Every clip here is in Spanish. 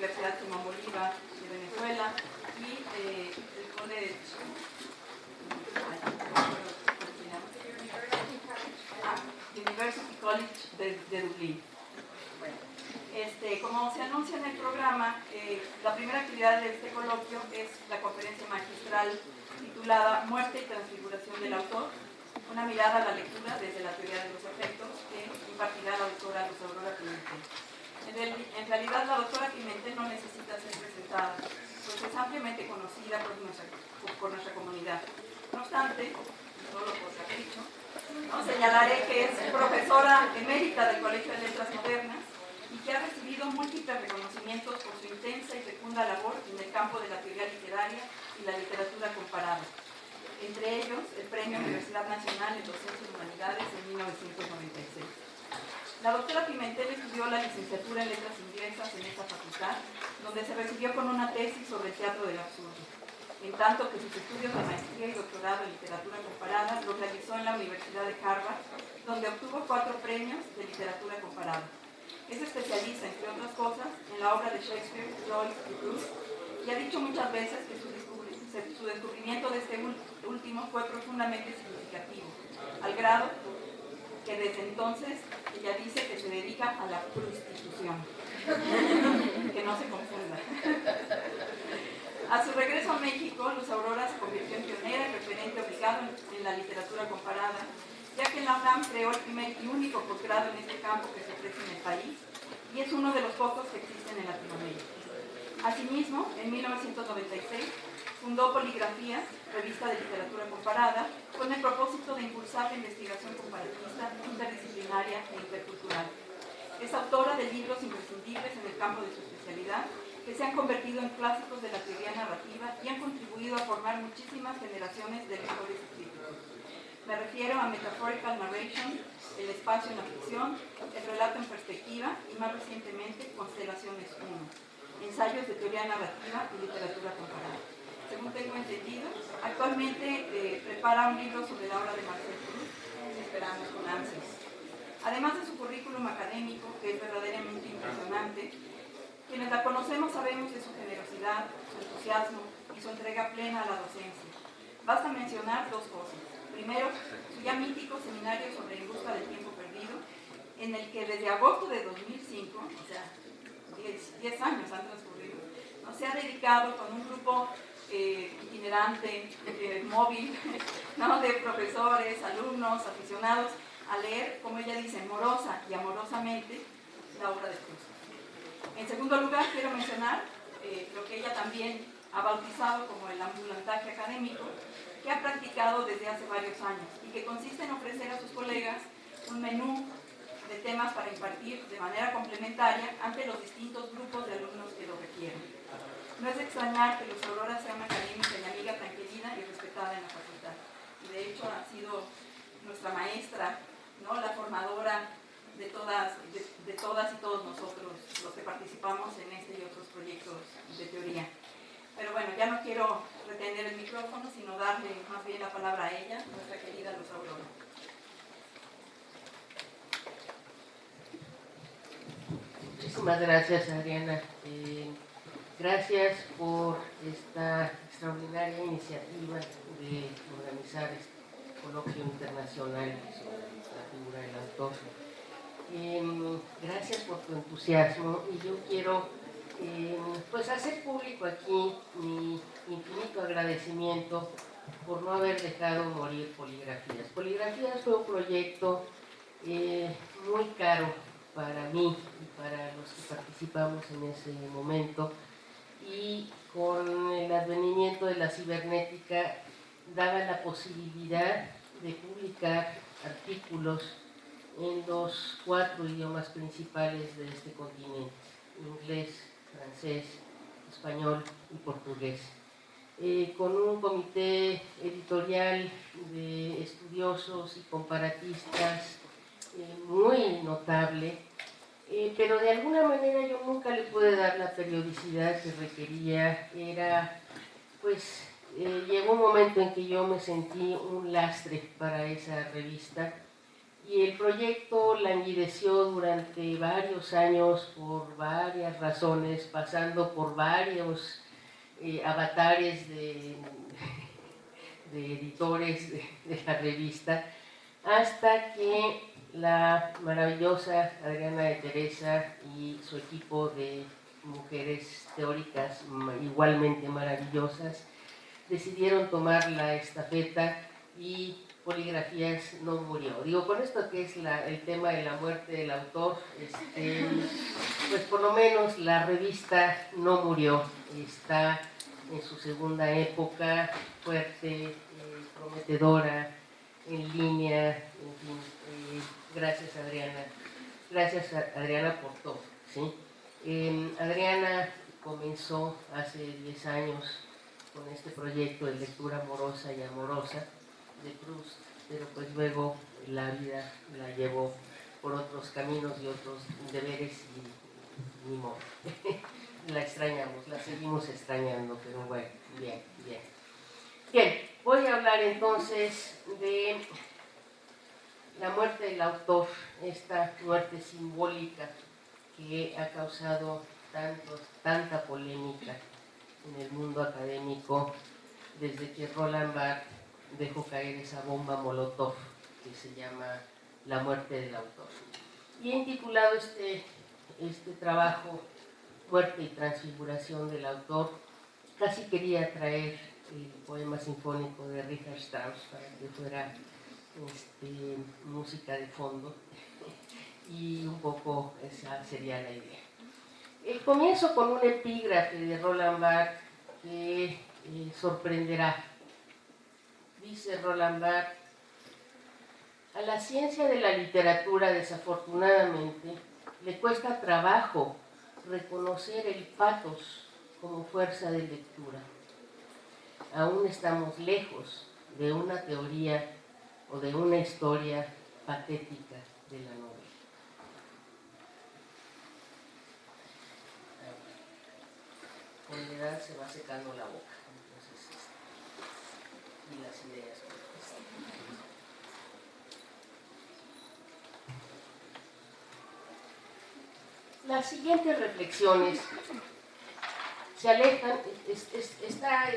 Universidad Simón Bolívar de Venezuela y el College, University College de Dublín. Como se anuncia en el programa, la primera actividad de este coloquio es la conferencia magistral titulada Muerte y transfiguración del autor, una mirada a la lectura desde la teoría de los efectos, que impartirá la doctora Luz Aurora Pimentel. En realidad, la doctora Pimentel no necesita ser presentada, pues es ampliamente conocida por nuestra comunidad. No obstante, solo por capricho, señalaré que es profesora emérita del Colegio de Letras Modernas y que ha recibido múltiples reconocimientos por su intensa y fecunda labor en el campo de la teoría literaria y la literatura comparada. Entre ellos, el Premio Universidad Nacional en Docencia y Humanidades en 1996. La doctora Pimentel estudió la licenciatura en Letras Inglesas en esta facultad, donde se recibió con una tesis sobre el teatro del absurdo, en tanto que sus estudios de maestría y doctorado en literatura comparada los realizó en la Universidad de Harvard, donde obtuvo 4 premios de literatura comparada. Es especialista, entre otras cosas, en la obra de Shakespeare, Joyce y Proust, y ha dicho muchas veces que su descubrimiento de este último fue profundamente significativo, al grado que desde entonces ella dice que se dedica a la prostitución. Que no se confunda. A su regreso a México, Luz Aurora se convirtió en pionera y referente obligado en la literatura comparada, ya que la UNAM creó el primer y único posgrado en este campo que se ofrece en el país y es uno de los pocos que existen en Latinoamérica. Asimismo, en 1996 fundó Poligrafías, revista de literatura comparada, con el propósito de impulsar la investigación comparatista, interdisciplinaria e intercultural. Es autora de libros imprescindibles en el campo de su especialidad, que se han convertido en clásicos de la teoría narrativa y han contribuido a formar muchísimas generaciones de lectores y críticos. Me refiero a Metaphorical Narration, El espacio en la ficción, El relato en perspectiva y más recientemente Constelaciones 1, ensayos de teoría narrativa y literatura comparada. Según tengo entendido, actualmente prepara un libro sobre la obra de Marcel Proust, esperamos con ansias. Además de su currículum académico, que es verdaderamente impresionante, quienes la conocemos sabemos de su generosidad, su entusiasmo y su entrega plena a la docencia. Basta mencionar 2 cosas. Primero, su ya mítico seminario sobre En busca del tiempo perdido, en el que desde agosto de 2005, o sea, 10 años han transcurrido, se ha dedicado con un grupo itinerante, móvil, de profesores, alumnos, aficionados, a leer, como ella dice, morosa y amorosamente, la obra de Proust. En segundo lugar, quiero mencionar lo que ella también ha bautizado como el ambulantaje académico, que ha practicado desde hace varios años y que consiste en ofrecer a sus colegas un menú de temas para impartir de manera complementaria ante los distintos grupos de alumnos que lo requieran. No es de extrañar que Luz Aurora sea una académica y amiga tan querida y respetada en la facultad. Y de hecho ha sido nuestra maestra, la formadora de todas y todos nosotros los que participamos en este y otros proyectos de teoría. Pero bueno, ya no quiero retener el micrófono, sino darle más bien la palabra a ella, nuestra querida Luz Aurora. Muchísimas gracias, Adriana. Gracias por esta extraordinaria iniciativa de organizar este coloquio internacional sobre la figura del autor. Gracias por tu entusiasmo y yo quiero hacer público aquí mi infinito agradecimiento por no haber dejado morir Poligrafías. Poligrafías fue un proyecto muy caro para mí y para los que participamos en ese momento, y con el advenimiento de la cibernética daba la posibilidad de publicar artículos en los 4 idiomas principales de este continente: inglés, francés, español y portugués. Con un comité editorial de estudiosos y comparatistas muy notable, pero de alguna manera yo nunca le pude dar la periodicidad que requería. Llegó un momento en que yo me sentí un lastre para esa revista, y el proyecto languideció durante varios años por varias razones, pasando por varios avatares de editores de la revista, hasta que la maravillosa Adriana de Teresa y su equipo de mujeres teóricas igualmente maravillosas decidieron tomar la estafeta y Poligrafías no murió. Digo, con esto que es el tema de la muerte del autor, pues por lo menos la revista no murió, está en su segunda época, fuerte, prometedora, en línea, en fin, gracias Adriana por todo, ¿sí? Adriana comenzó hace 10 años con este proyecto de lectura amorosa y amorosa de Proust, pero pues luego la vida la llevó por otros caminos y otros deberes y ni modo. La extrañamos, la seguimos extrañando, pero bueno, bien. Bien, voy a hablar entonces de la muerte del autor, esta muerte simbólica que ha causado tanta polémica en el mundo académico desde que Roland Barthes dejó caer esa bomba molotov que se llama La muerte del autor. Y he intitulado este trabajo Muerte y transfiguración del autor. Casi quería traer el poema sinfónico de Richard Strauss para que fuera música de fondo, y un poco esa sería la idea. Comienzo con un epígrafe de Roland Barthes que sorprenderá. Dice Roland Barthes: a la ciencia de la literatura, desafortunadamente, le cuesta trabajo reconocer el pathos como fuerza de lectura. Aún estamos lejos de una teoría o de una historia patética de la novela. Con la edad se va secando la boca, entonces, y las ideas. Las siguientes reflexiones se alejan. ¿Está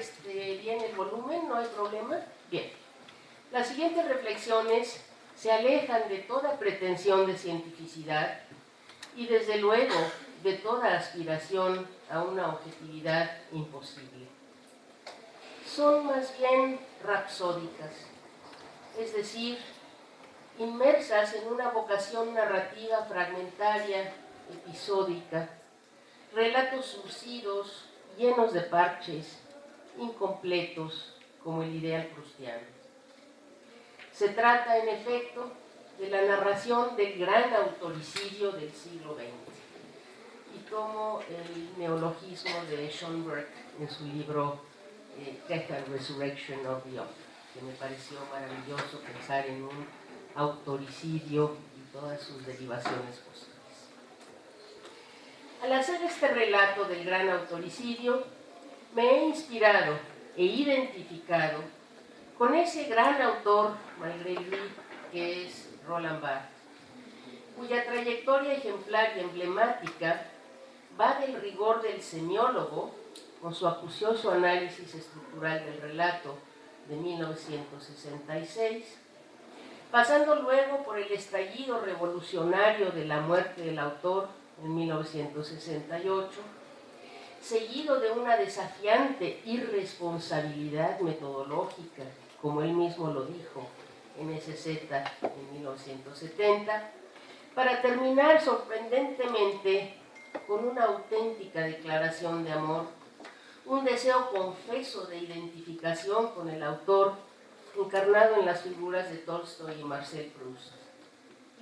bien el volumen? ¿No hay problema? Bien. Las siguientes reflexiones se alejan de toda pretensión de cientificidad y desde luego de toda aspiración a una objetividad imposible. Son más bien rapsódicas, es decir, inmersas en una vocación narrativa fragmentaria, episódica, relatos surcidos, llenos de parches, incompletos, como el ideal proustiano. Se trata, en efecto, de la narración del gran autoricidio del siglo XX. Y tomo el neologismo de Schönberg en su libro Death and Resurrection of the Author, que me pareció maravilloso pensar en un autoricidio y todas sus derivaciones posibles. Al hacer este relato del gran autoricidio, me he inspirado e identificado con ese gran autor, malgré lui, que es Roland Barthes, cuya trayectoria ejemplar y emblemática va del rigor del semiólogo, con su acucioso análisis estructural del relato de 1966, pasando luego por el estallido revolucionario de la muerte del autor en 1968, seguido de una desafiante irresponsabilidad metodológica, como él mismo lo dijo en SZ en 1970, para terminar sorprendentemente con una auténtica declaración de amor, un deseo confeso de identificación con el autor, encarnado en las figuras de Tolstoy y Marcel Proust.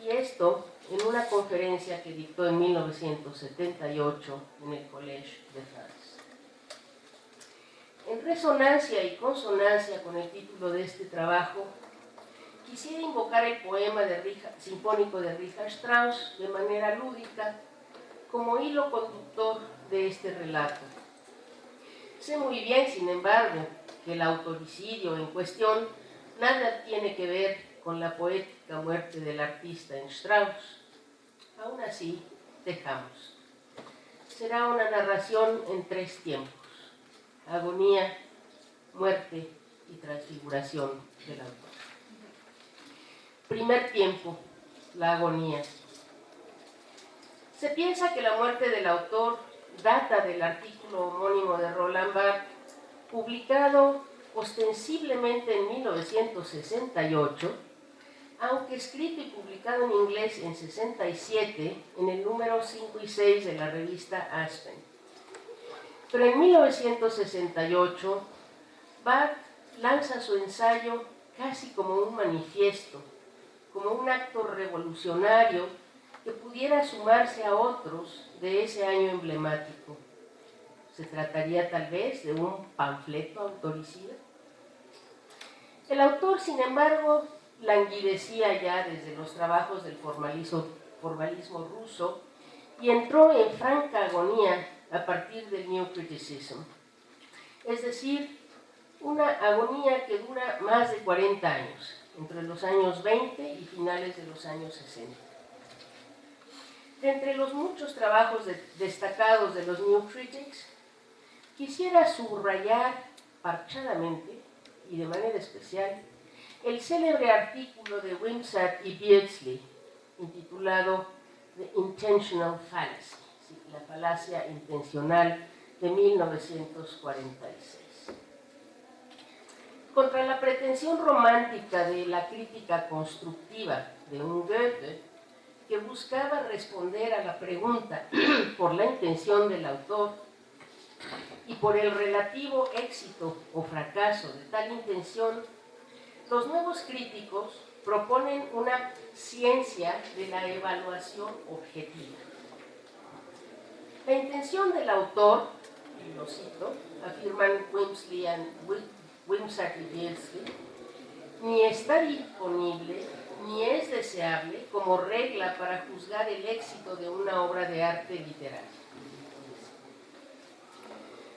Y esto en una conferencia que dictó en 1978 en el Collège de France. En resonancia y consonancia con el título de este trabajo, quisiera invocar el poema sinfónico de Richard Strauss de manera lúdica como hilo conductor de este relato. Sé muy bien, sin embargo, que el autoricidio en cuestión nada tiene que ver con la poética muerte del artista en Strauss. Aún así, dejamos. Será una narración en 3 tiempos: agonía, muerte y transfiguración del autor. Primer tiempo, la agonía. Se piensa que la muerte del autor data del artículo homónimo de Roland Barthes, publicado ostensiblemente en 1968, aunque escrito y publicado en inglés en 67, en el número 5 y 6 de la revista Aspen. Pero en 1968, Barthes lanza su ensayo casi como un manifiesto, como un acto revolucionario que pudiera sumarse a otros de ese año emblemático. ¿Se trataría tal vez de un panfleto autoricida? El autor, sin embargo, languidecía ya desde los trabajos del formalismo ruso y entró en franca agonía a partir del New Criticism. Es decir, una agonía que dura más de 40 años, entre los años 20 y finales de los años 60. De entre los muchos trabajos destacados de los New Critics, quisiera subrayar parchadamente y de manera especial el célebre artículo de Wimsatt y Beardsley intitulado The Intentional Fallacy, la falacia intencional, de 1946. Contra la pretensión romántica de la crítica constructiva de un Goethe que buscaba responder a la pregunta por la intención del autor y por el relativo éxito o fracaso de tal intención, los nuevos críticos proponen una ciencia de la evaluación objetiva. La intención del autor, y lo cito, afirman Wimsatt y Beardsley, ni está disponible ni es deseable como regla para juzgar el éxito de una obra de arte literaria.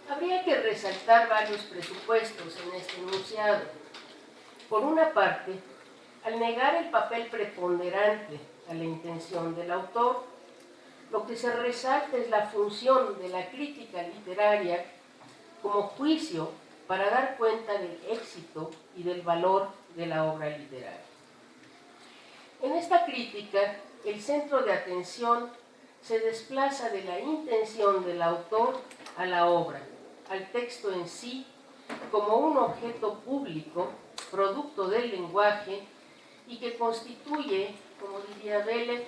Habría que resaltar varios presupuestos en este enunciado. Por una parte, al negar el papel preponderante a la intención del autor, lo que se resalta es la función de la crítica literaria como juicio para dar cuenta del éxito y del valor de la obra literaria. En esta crítica, el centro de atención se desplaza de la intención del autor a la obra, al texto en sí, como un objeto público, producto del lenguaje, y que constituye, como diría Behle,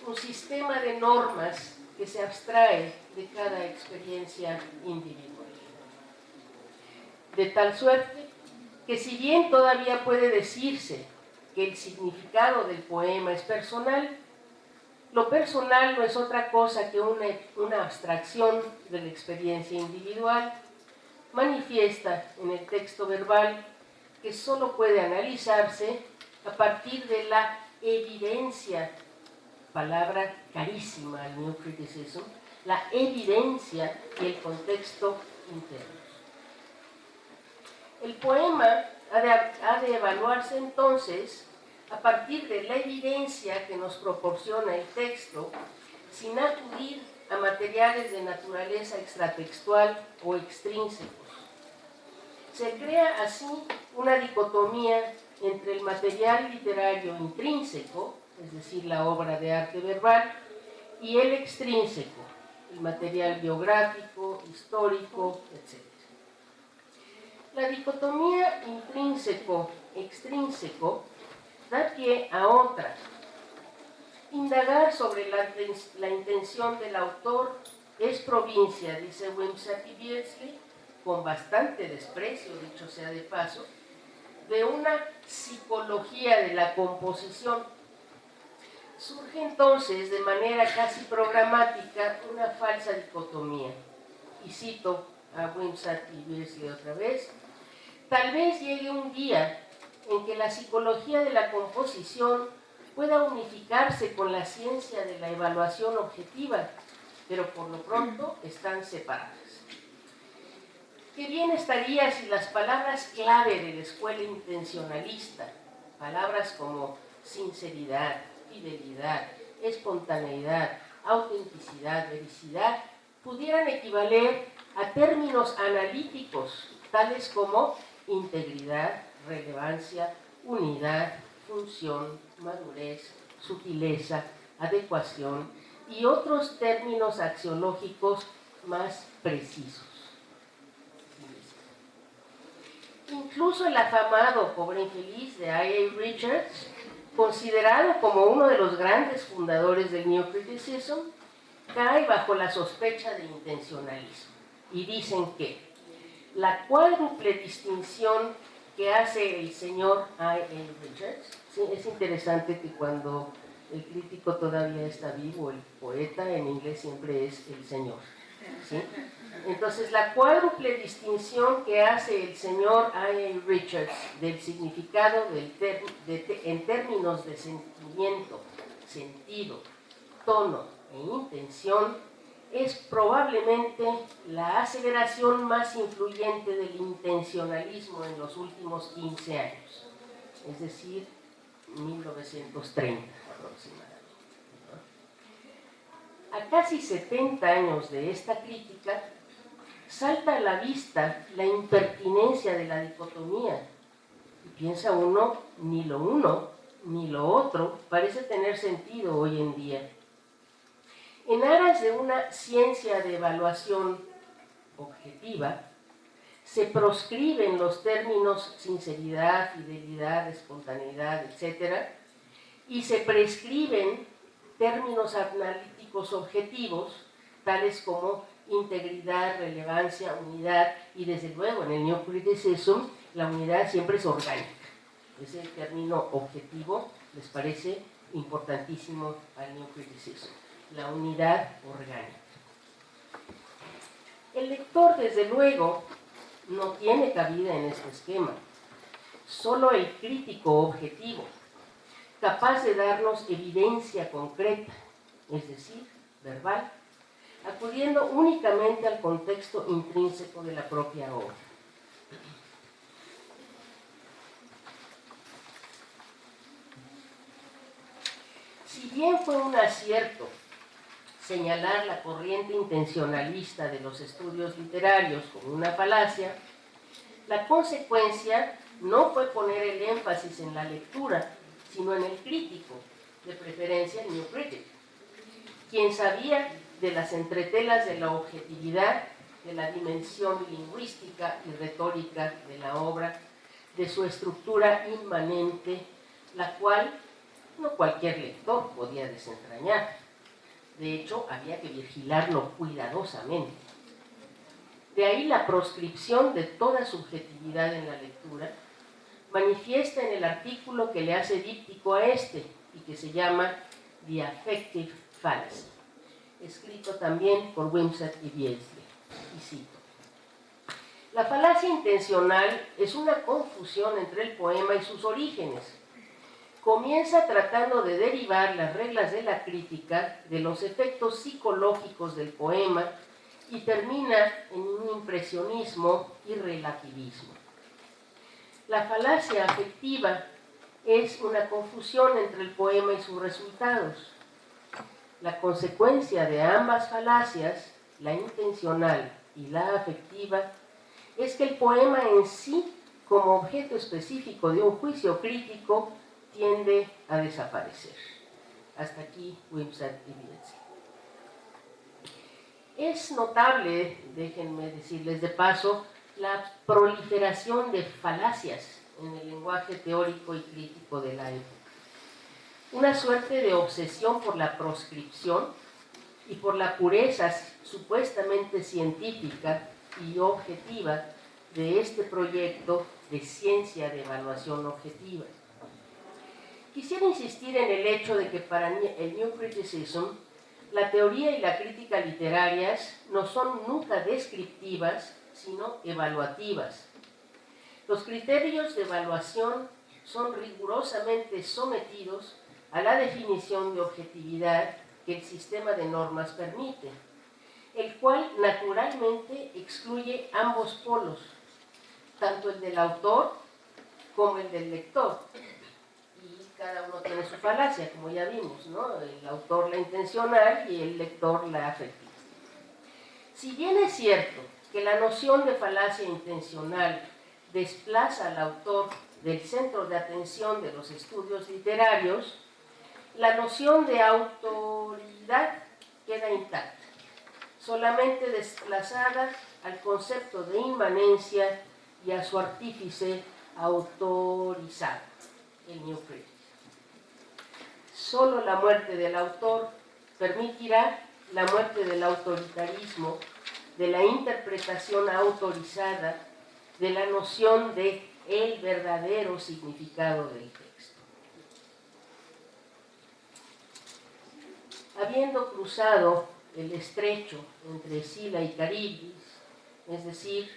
un sistema de normas que se abstrae de cada experiencia individual. De tal suerte que si bien todavía puede decirse que el significado del poema es personal, lo personal no es otra cosa que una abstracción de la experiencia individual, manifiesta en el texto verbal que solo puede analizarse a partir de la evidencia, palabra carísima al New Criticism, la evidencia y el contexto interno. El poema ha de evaluarse entonces a partir de la evidencia que nos proporciona el texto, sin acudir a materiales de naturaleza extratextual o extrínsecos. Se crea así una dicotomía entre el material literario intrínseco, es decir, la obra de arte verbal, y el extrínseco, el material biográfico, histórico, etc. La dicotomía intrínseco-extrínseco da pie a otra. Indagar sobre la intención del autor es provincia, dice Wimsatt y Beardsley, con bastante desprecio, dicho sea de paso, de una psicología de la composición. Surge entonces de manera casi programática una falsa dicotomía. Y cito a Wimsatt y Beardsley otra vez: tal vez llegue un día en que la psicología de la composición pueda unificarse con la ciencia de la evaluación objetiva, pero por lo pronto están separadas. Qué bien estaría si las palabras clave de la escuela intencionalista, palabras como sinceridad, fidelidad, espontaneidad, autenticidad, vericidad, pudieran equivaler a términos analíticos, tales como integridad, relevancia, unidad, función, madurez, sutileza, adecuación y otros términos axiológicos más precisos. Incluso el afamado Pobre Infeliz de I.A. Richards, considerado como uno de los grandes fundadores del New Criticism, cae bajo la sospecha de intencionalismo. Y dicen que la cuádruple distinción que hace el señor I.A. Richards, sí, es interesante que cuando el crítico todavía está vivo, el poeta en inglés siempre es el señor, ¿sí? Entonces, la cuádruple distinción que hace el señor I.A. Richards del significado en términos de sentimiento, sentido, tono e intención es probablemente la aceleración más influyente del intencionalismo en los últimos 15 años, es decir, 1930 aproximadamente. A casi 70 años de esta crítica, salta a la vista la impertinencia de la dicotomía. Y piensa uno, ni lo otro parece tener sentido hoy en día. En aras de una ciencia de evaluación objetiva, se proscriben los términos sinceridad, fidelidad, espontaneidad, etc., y se prescriben términos analíticos objetivos, tales como integridad, relevancia, unidad, y desde luego en el New Criticism la unidad siempre es orgánica. Ese término objetivo les parece importantísimo al New Criticism, la unidad orgánica. El lector, desde luego, no tiene cabida en este esquema. Solo el crítico objetivo, capaz de darnos evidencia concreta, es decir, verbal, acudiendo únicamente al contexto intrínseco de la propia obra. Si bien fue un acierto señalar la corriente intencionalista de los estudios literarios como una falacia, la consecuencia no fue poner el énfasis en la lectura, sino en el crítico, de preferencia el New Critic, quien sabía de las entretelas de la objetividad, de la dimensión lingüística y retórica de la obra, de su estructura inmanente, la cual no cualquier lector podía desentrañar. De hecho, había que vigilarlo cuidadosamente. De ahí la proscripción de toda subjetividad en la lectura, manifiesta en el artículo que le hace díptico a este y que se llama The Affective Fallacy, escrito también por Wimsatt y Beardsley. Y cito: la falacia intencional es una confusión entre el poema y sus orígenes. Comienza tratando de derivar las reglas de la crítica de los efectos psicológicos del poema y termina en un impresionismo y relativismo. La falacia afectiva es una confusión entre el poema y sus resultados. La consecuencia de ambas falacias, la intencional y la afectiva, es que el poema en sí, como objeto específico de un juicio crítico, tiende a desaparecer. Hasta aquí Wimsatt y Beardsley. Es notable, déjenme decirles de paso, la proliferación de falacias en el lenguaje teórico y crítico de la época. Una suerte de obsesión por la proscripción y por la pureza supuestamente científica y objetiva de este proyecto de ciencia de evaluación objetiva. Quisiera insistir en el hecho de que para el New Criticism la teoría y la crítica literarias no son nunca descriptivas, sino evaluativas. Los criterios de evaluación son rigurosamente sometidos a la definición de objetividad que el sistema de normas permite, el cual naturalmente excluye ambos polos, tanto el del autor como el del lector. cada uno tiene su falacia, como ya vimos, ¿no? El autor la intencional y el lector la afectiva. Si bien es cierto que la noción de falacia intencional desplaza al autor del centro de atención de los estudios literarios, la noción de autoridad queda intacta, solamente desplazada al concepto de inmanencia y a su artífice autorizado, el new critic. Solo la muerte del autor permitirá la muerte del autoritarismo, de la interpretación autorizada, de la noción de el verdadero significado del texto. Habiendo cruzado el estrecho entre Sila y Caribdis, es decir,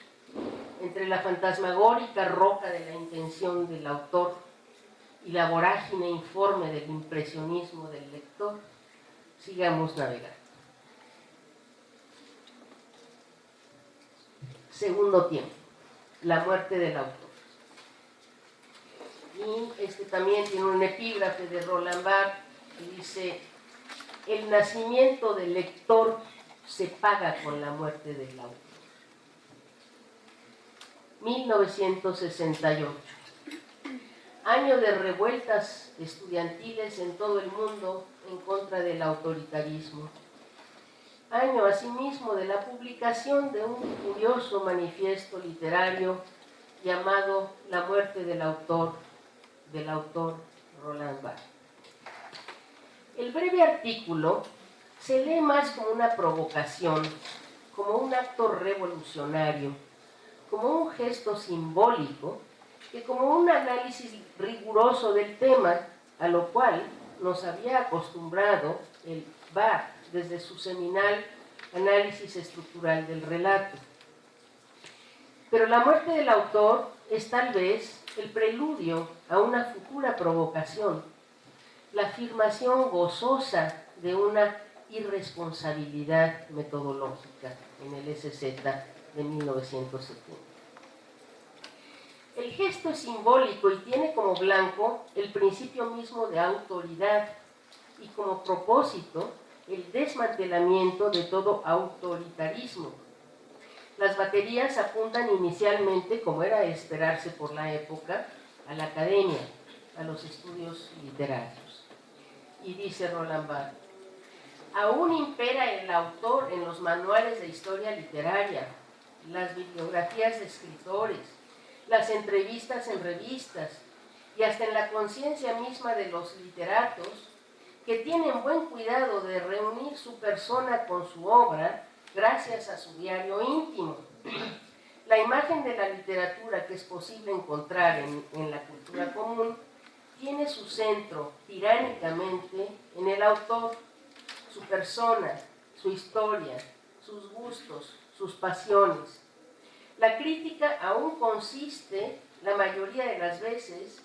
entre la fantasmagórica roca de la intención del autor y la vorágine informe del impresionismo del lector, sigamos navegando. Segundo tiempo, la muerte del autor. Y este también tiene un epígrafe de Roland Barthes que dice: el nacimiento del lector se paga con la muerte del autor. 1968. Año de revueltas estudiantiles en todo el mundo en contra del autoritarismo. Año asimismo de la publicación de un curioso manifiesto literario llamado La muerte del autor Roland Barthes. El breve artículo se lee más como una provocación, como un acto revolucionario, como un gesto simbólico, que como un análisis riguroso del tema, a lo cual nos había acostumbrado el Barthes desde su seminal Análisis estructural del relato. Pero la muerte del autor es tal vez el preludio a una futura provocación, la afirmación gozosa de una irresponsabilidad metodológica en el SZ de 1970. El gesto es simbólico y tiene como blanco el principio mismo de autoridad y como propósito el desmantelamiento de todo autoritarismo. Las baterías apuntan inicialmente, como era de esperarse por la época, a la academia, a los estudios literarios. Y dice Roland Barthes: aún impera el autor en los manuales de historia literaria, las bibliografías de escritores, las entrevistas en revistas y hasta en la conciencia misma de los literatos, que tienen buen cuidado de reunir su persona con su obra gracias a su diario íntimo. La imagen de la literatura que es posible encontrar en la cultura común tiene su centro tiránicamente en el autor, su persona, su historia, sus gustos, sus pasiones. La crítica aún consiste, la mayoría de las veces,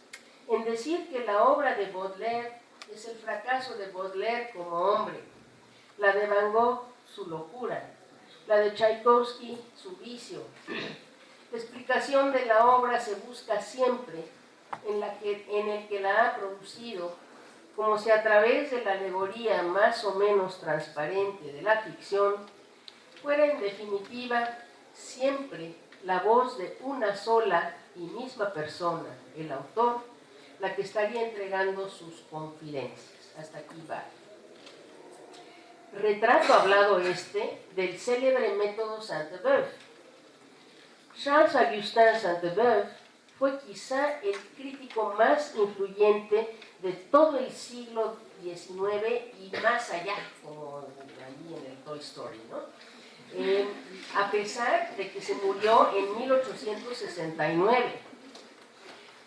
en decir que la obra de Baudelaire es el fracaso de Baudelaire como hombre, la de Van Gogh su locura, la de Tchaikovsky su vicio. La explicación de la obra se busca siempre en el que la ha producido, como si a través de la alegoría más o menos transparente de la ficción fuera en definitiva siempre la voz de una sola y misma persona, el autor, la que estaría entregando sus confidencias. Hasta aquí va. Retrato hablado del célebre método Sainte-Beuve. Charles-Augustin Sainte-Beuve fue quizá el crítico más influyente de todo el siglo XIX y más allá, como allí en el Toy Story, ¿no? A pesar de que se murió en 1869.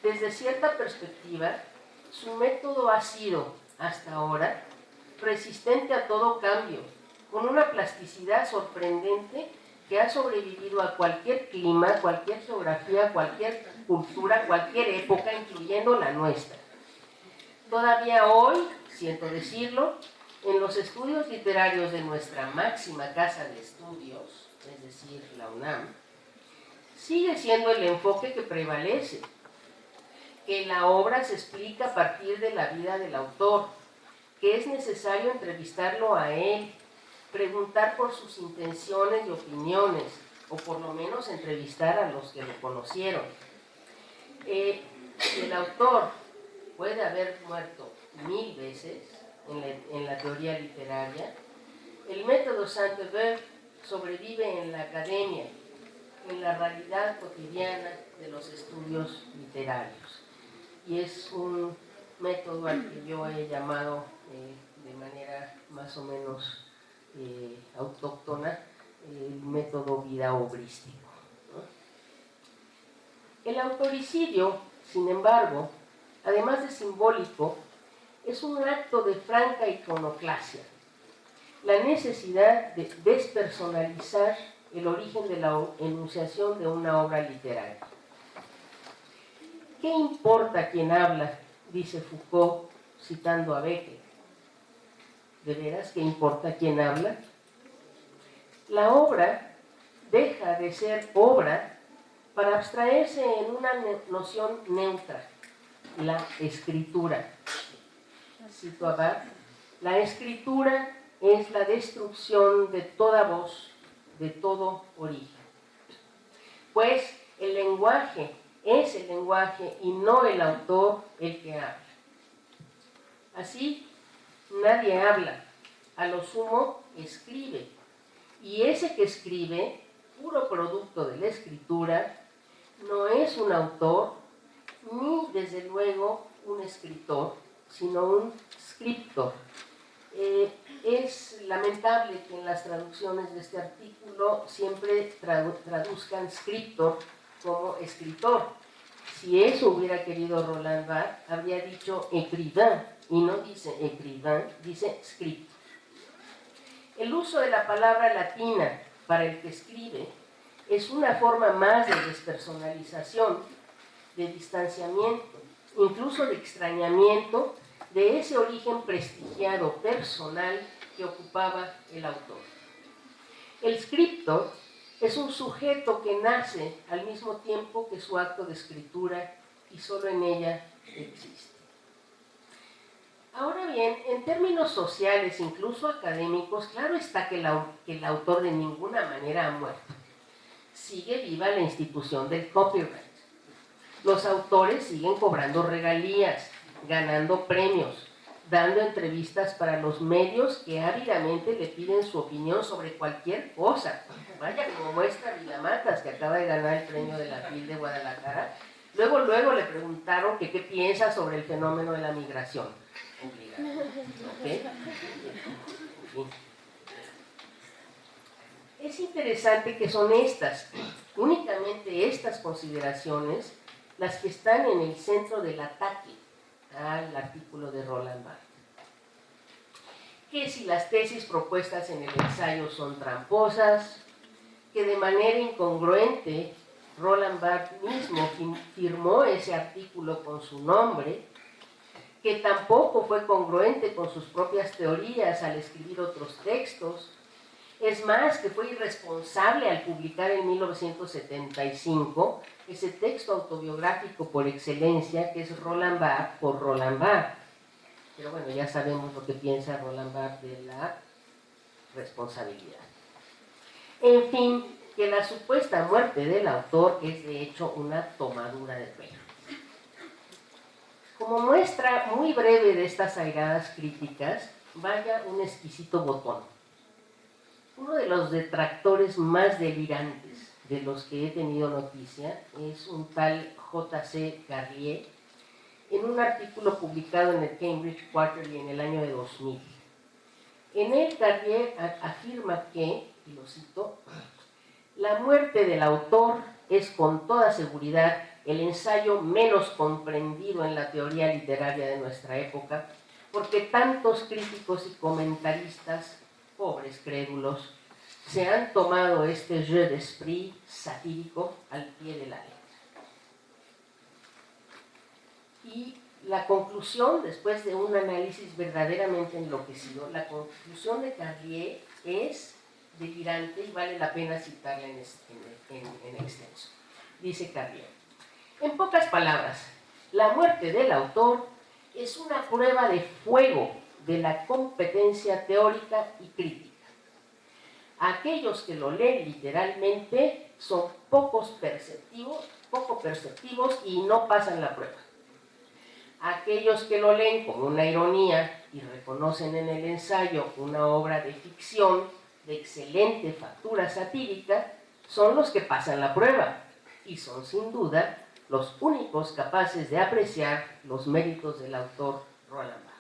Desde cierta perspectiva, su método ha sido, hasta ahora, resistente a todo cambio, con una plasticidad sorprendente que ha sobrevivido a cualquier clima, cualquier geografía, cualquier cultura, cualquier época, incluyendo la nuestra. Todavía hoy, siento decirlo, en los estudios literarios de nuestra máxima casa de estudios, es decir, la UNAM, sigue siendo el enfoque que prevalece. que la obra se explica a partir de la vida del autor, que es necesario entrevistarlo a él, preguntar por sus intenciones y opiniones, o por lo menos entrevistar a los que lo conocieron. El autor puede haber muerto 1000 veces en la teoría literaria. El método Sainte-Beuve sobrevive en la academia, en la realidad cotidiana de los estudios literarios. Y es un método al que yo he llamado de manera más o menos autóctona el método vida-obrístico, ¿no? El autoricidio, sin embargo, además de simbólico, es un acto de franca iconoclasia. La necesidad de despersonalizar el origen de la enunciación de una obra literaria. ¿Qué importa quién habla?, dice Foucault, citando a Becker. ¿De veras qué importa quién habla? La obra deja de ser obra para abstraerse en una noción neutra, la escritura. Cito a Barthes: la escritura es la destrucción de toda voz, de todo origen. Pues el lenguaje es el lenguaje y no el autor el que habla. Así, nadie habla, a lo sumo escribe. Y ese que escribe, puro producto de la escritura, no es un autor, ni desde luego un escritor, sino un scriptor. Es lamentable que en las traducciones de este artículo siempre traduzcan scriptor como escritor. Si eso hubiera querido Roland Barthes, habría dicho écrivain, y no dice écrivain, dice scriptor. El uso de la palabra latina para el que escribe es una forma más de despersonalización, de distanciamiento, incluso de extrañamiento de ese origen prestigiado personal que ocupaba el autor. El scriptor es un sujeto que nace al mismo tiempo que su acto de escritura y solo en ella existe. Ahora bien, en términos sociales, incluso académicos, claro está que el autor de ninguna manera ha muerto. Sigue viva la institución del copyright. Los autores siguen cobrando regalías, ganando premios, dando entrevistas para los medios que ávidamente le piden su opinión sobre cualquier cosa. Vaya, como muestra Vilamatas, que acaba de ganar el premio de la FIL de Guadalajara. Luego le preguntaron que qué piensa sobre el fenómeno de la migración. ¿Okay? Es interesante que son únicamente estas consideraciones, las que están en el centro del ataque al artículo de Roland Barthes. Que si las tesis propuestas en el ensayo son tramposas, que de manera incongruente Roland Barthes mismo firmó ese artículo con su nombre, que tampoco fue congruente con sus propias teorías al escribir otros textos. Es más, que fue irresponsable al publicar en 1975 ese texto autobiográfico por excelencia, que es Roland Barthes por Roland Barthes. Pero bueno, ya sabemos lo que piensa Roland Barthes de la responsabilidad. En fin, que la supuesta muerte del autor es de hecho una tomadura de pelo. Como muestra muy breve de estas airadas críticas, vaya un exquisito botón. Uno de los detractores más delirantes de los que he tenido noticia es un tal J.C. Carlier, en un artículo publicado en el Cambridge Quarterly en el año de 2000. En él Carlier afirma que, y lo cito, la muerte del autor es con toda seguridad el ensayo menos comprendido en la teoría literaria de nuestra época, porque tantos críticos y comentaristas, pobres crédulos, se han tomado este jeu d'esprit satírico al pie de la letra. Y la conclusión, después de un análisis verdaderamente enloquecido, la conclusión de Carlier es delirante y vale la pena citarla en extenso. Dice Carlier: en pocas palabras, La muerte del autor es una prueba de fuego de la competencia teórica y crítica. Aquellos que lo leen literalmente son poco perceptivos y no pasan la prueba. Aquellos que lo leen con una ironía y reconocen en el ensayo una obra de ficción de excelente factura satírica son los que pasan la prueba y son sin duda los únicos capaces de apreciar los méritos del autor Roland Barthes.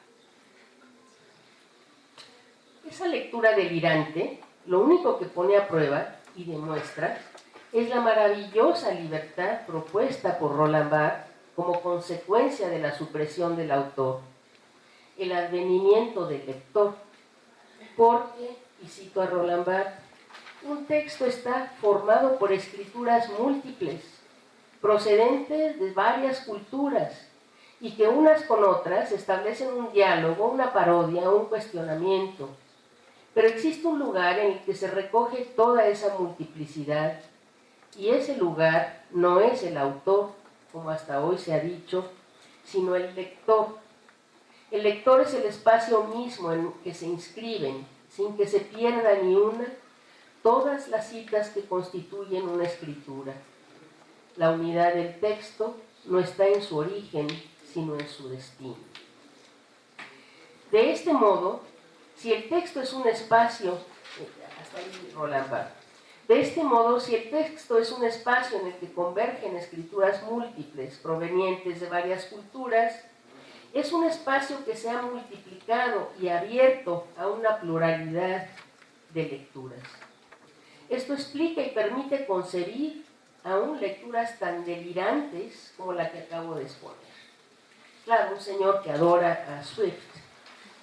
Esa lectura delirante lo único que pone a prueba y demuestra es la maravillosa libertad propuesta por Roland Barthes como consecuencia de la supresión del autor, el advenimiento del lector, porque, y cito a Roland Barthes, un texto está formado por escrituras múltiples, procedentes de varias culturas, y que unas con otras establecen un diálogo, una parodia, un cuestionamiento. Pero existe un lugar en el que se recoge toda esa multiplicidad, y ese lugar no es el autor, como hasta hoy se ha dicho, sino el lector. El lector es el espacio mismo en que se inscriben, sin que se pierda ni una, todas las citas que constituyen una escritura. La unidad del texto no está en su origen, sino en su destino. De este modo, si el texto es un espacio, hasta ahí Roland Barthes. De este modo, si el texto es un espacio en el que convergen escrituras múltiples provenientes de varias culturas, es un espacio que se ha multiplicado y abierto a una pluralidad de lecturas. Esto explica y permite concebir aún lecturas tan delirantes como la que acabo de exponer. Claro, un señor que adora a Swift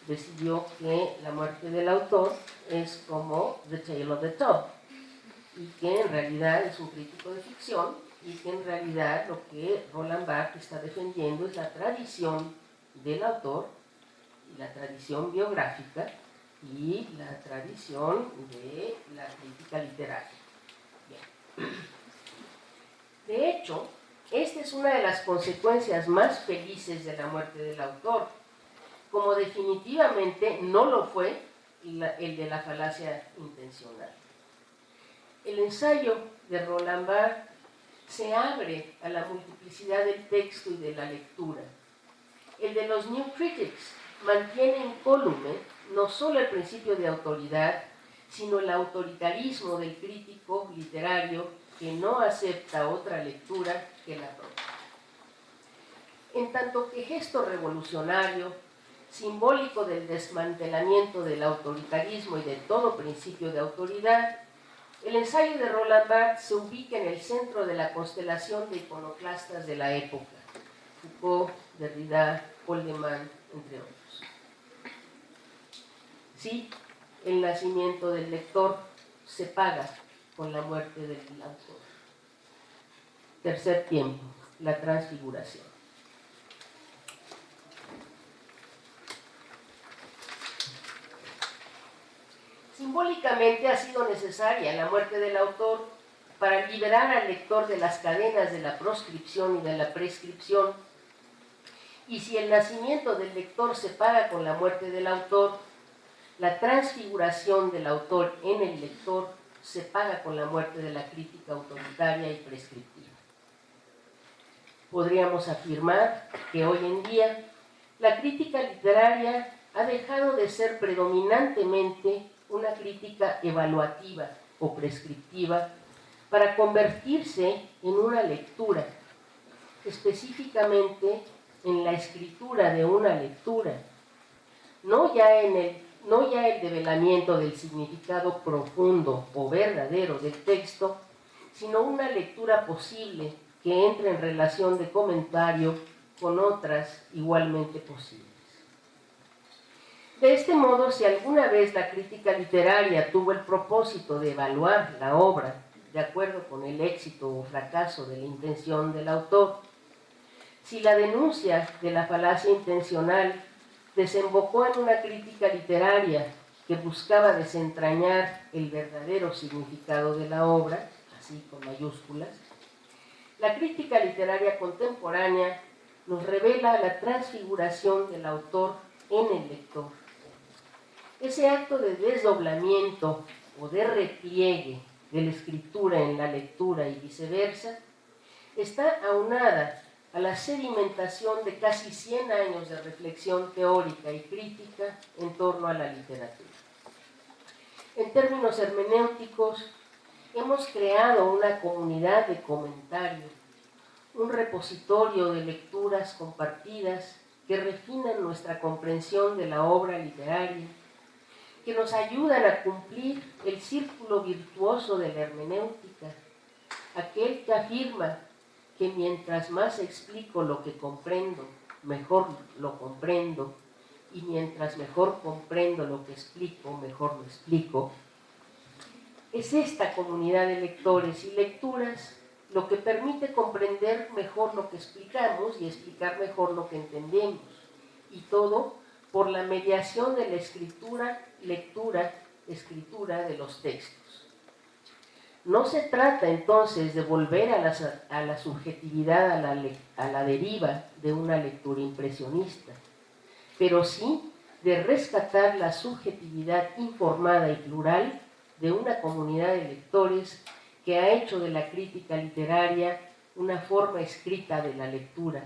decidió que La muerte del autor es como The Tale of the Tub, y que en realidad es un crítico de ficción, y que en realidad lo que Roland Barthes está defendiendo es la tradición del autor, y la tradición biográfica, y la tradición de la crítica literaria. Bien. De hecho, esta es una de las consecuencias más felices de la muerte del autor, como definitivamente no lo fue el de la falacia intencional. El ensayo de Roland Barthes se abre a la multiplicidad del texto y de la lectura. El de los New Critics mantiene incólume no solo el principio de autoridad, sino el autoritarismo del crítico literario que no acepta otra lectura que la propia. En tanto que gesto revolucionario, simbólico del desmantelamiento del autoritarismo y de todo principio de autoridad, el ensayo de Roland Barthes se ubica en el centro de la constelación de iconoclastas de la época, Foucault, Derrida, Paul de Man, entre otros. Sí, el nacimiento del lector se paga con la muerte del autor. Tercer tiempo, la transfiguración. Simbólicamente ha sido necesaria la muerte del autor para liberar al lector de las cadenas de la proscripción y de la prescripción. Y si el nacimiento del lector se paga con la muerte del autor, la transfiguración del autor en el lector se paga con la muerte de la crítica autoritaria y prescriptiva. Podríamos afirmar que hoy en día la crítica literaria ha dejado de ser predominantemente una crítica evaluativa o prescriptiva para convertirse en una lectura, específicamente en la escritura de una lectura, no ya el develamiento del significado profundo o verdadero del texto, sino una lectura posible que entre en relación de comentario con otras igualmente posibles. De este modo, si alguna vez la crítica literaria tuvo el propósito de evaluar la obra de acuerdo con el éxito o fracaso de la intención del autor, si la denuncia de la falacia intencional desembocó en una crítica literaria que buscaba desentrañar el verdadero significado de la obra, así con mayúsculas, la crítica literaria contemporánea nos revela la transfiguración del autor en el lector. Ese acto de desdoblamiento o de repliegue de la escritura en la lectura y viceversa está aunada a la sedimentación de casi 100 años de reflexión teórica y crítica en torno a la literatura. En términos hermenéuticos, hemos creado una comunidad de comentario, un repositorio de lecturas compartidas que refinan nuestra comprensión de la obra literaria, que nos ayudan a cumplir el círculo virtuoso de la hermenéutica, aquel que afirma que mientras más explico lo que comprendo, mejor lo comprendo, y mientras mejor comprendo lo que explico, mejor lo explico. Es esta comunidad de lectores y lecturas lo que permite comprender mejor lo que explicamos y explicar mejor lo que entendemos, y todo por la mediación de la escritura, lectura, escritura de los textos. No se trata entonces de volver a la subjetividad, a la deriva de una lectura impresionista, pero sí de rescatar la subjetividad informada y plural de una comunidad de lectores que ha hecho de la crítica literaria una forma escrita de la lectura,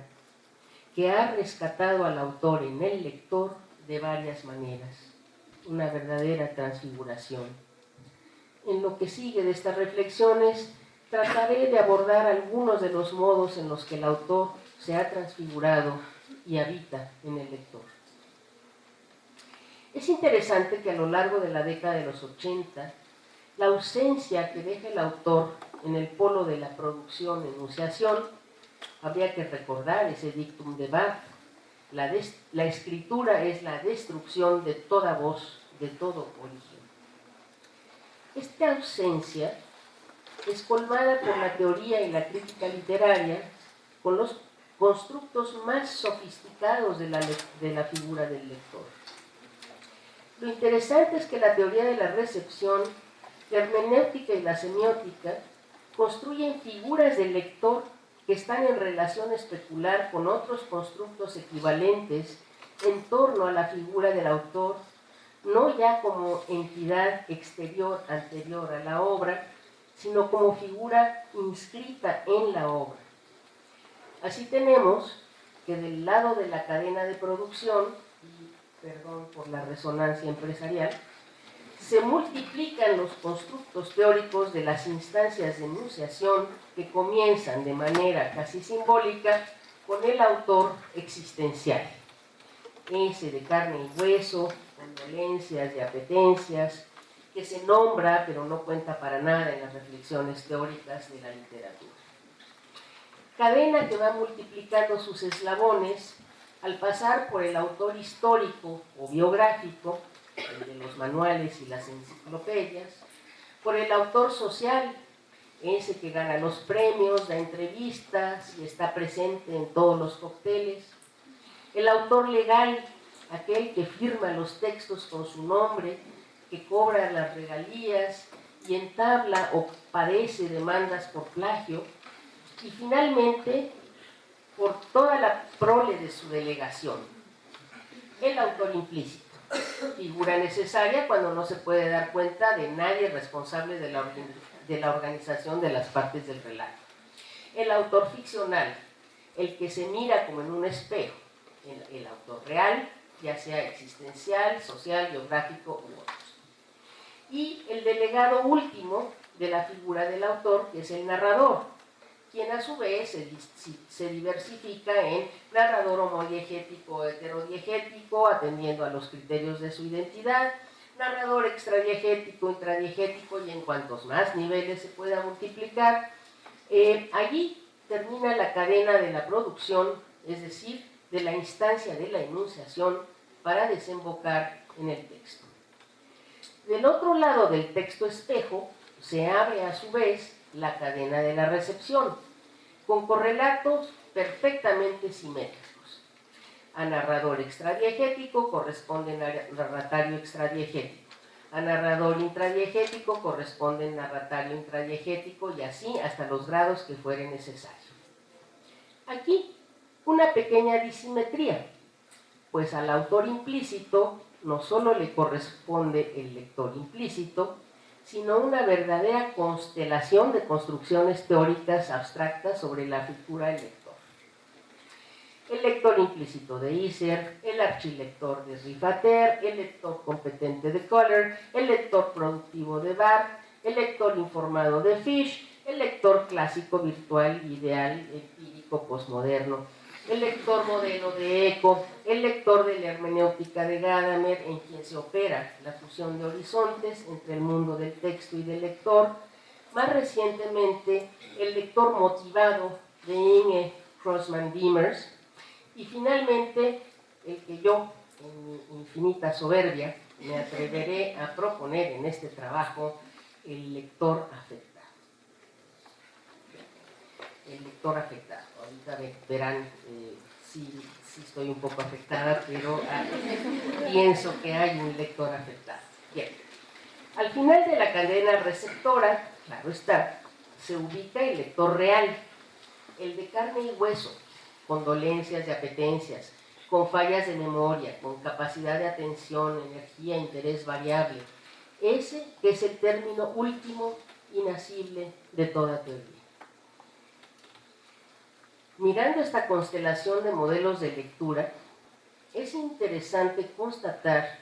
que ha rescatado al autor en el lector de varias maneras, una verdadera transfiguración. En lo que sigue de estas reflexiones, trataré de abordar algunos de los modos en los que el autor se ha transfigurado y habita en el lector. Es interesante que a lo largo de la década de los 80, la ausencia que deja el autor en el polo de la producción-enunciación, habría que recordar ese dictum de Barthes: la escritura es la destrucción de toda voz, de todo origen. Esta ausencia es colmada por la teoría y la crítica literaria con los constructos más sofisticados de la figura del lector. Lo interesante es que la teoría de la recepción, la hermenéutica y la semiótica construyen figuras del lector que están en relación especular con otros constructos equivalentes en torno a la figura del autor, no ya como entidad exterior anterior a la obra, sino como figura inscrita en la obra. Así tenemos que del lado de la cadena de producción, y perdón por la resonancia empresarial, se multiplican los constructos teóricos de las instancias de enunciación que comienzan de manera casi simbólica con el autor existencial, ese de carne y hueso, con dolencias y apetencias, que se nombra pero no cuenta para nada en las reflexiones teóricas de la literatura. Cadena que va multiplicando sus eslabones al pasar por el autor histórico o biográfico, el de los manuales y las enciclopedias, por el autor social, ese que gana los premios, da entrevistas y está presente en todos los cócteles, el autor legal, aquel que firma los textos con su nombre, que cobra las regalías y entabla o padece demandas por plagio, y finalmente por toda la prole de su delegación, el autor implícito, figura necesaria cuando no se puede dar cuenta de nadie responsable de la organización de las partes del relato. El autor ficcional, el que se mira como en un espejo, el autor real, ya sea existencial, social, biográfico u otros. Y el delegado último de la figura del autor, que es el narrador, quien a su vez se diversifica en narrador homodiegético o heterodiegético, atendiendo a los criterios de su identidad, narrador extradiegético, intradiegético y en cuantos más niveles se pueda multiplicar. Allí termina la cadena de la producción, es decir, de la instancia de la enunciación para desembocar en el texto. Del otro lado del texto espejo se abre a su vez la cadena de la recepción, con correlatos perfectamente simétricos. A narrador extradiegético corresponde narratario extradiegético, a narrador intradiegético corresponde narratario intradiegético y así hasta los grados que fuere necesario. Aquí una pequeña disimetría, pues al autor implícito no solo le corresponde el lector implícito, sino una verdadera constelación de construcciones teóricas abstractas sobre la figura del lector. El lector implícito de Husserl, el archilector de Riffater, el lector competente de Kohler, el lector productivo de Barth, el lector informado de Fish, el lector clásico virtual, ideal, empírico, posmoderno, el lector modelo de Eco, el lector de la hermenéutica de Gadamer, en quien se opera la fusión de horizontes entre el mundo del texto y del lector, más recientemente el lector motivado de Inge Grossman-Diemers, y finalmente el que yo, en mi infinita soberbia, me atreveré a proponer en este trabajo, el lector afectado. El lector afectado. Ahorita verán si estoy un poco afectada, pero pienso que hay un lector afectado. Bien. Al final de la cadena receptora, claro está, se ubica el lector real, el de carne y hueso, con dolencias y apetencias, con fallas de memoria, con capacidad de atención, energía, interés variable. Ese que es el término último, inacible de toda teoría. Mirando esta constelación de modelos de lectura, es interesante constatar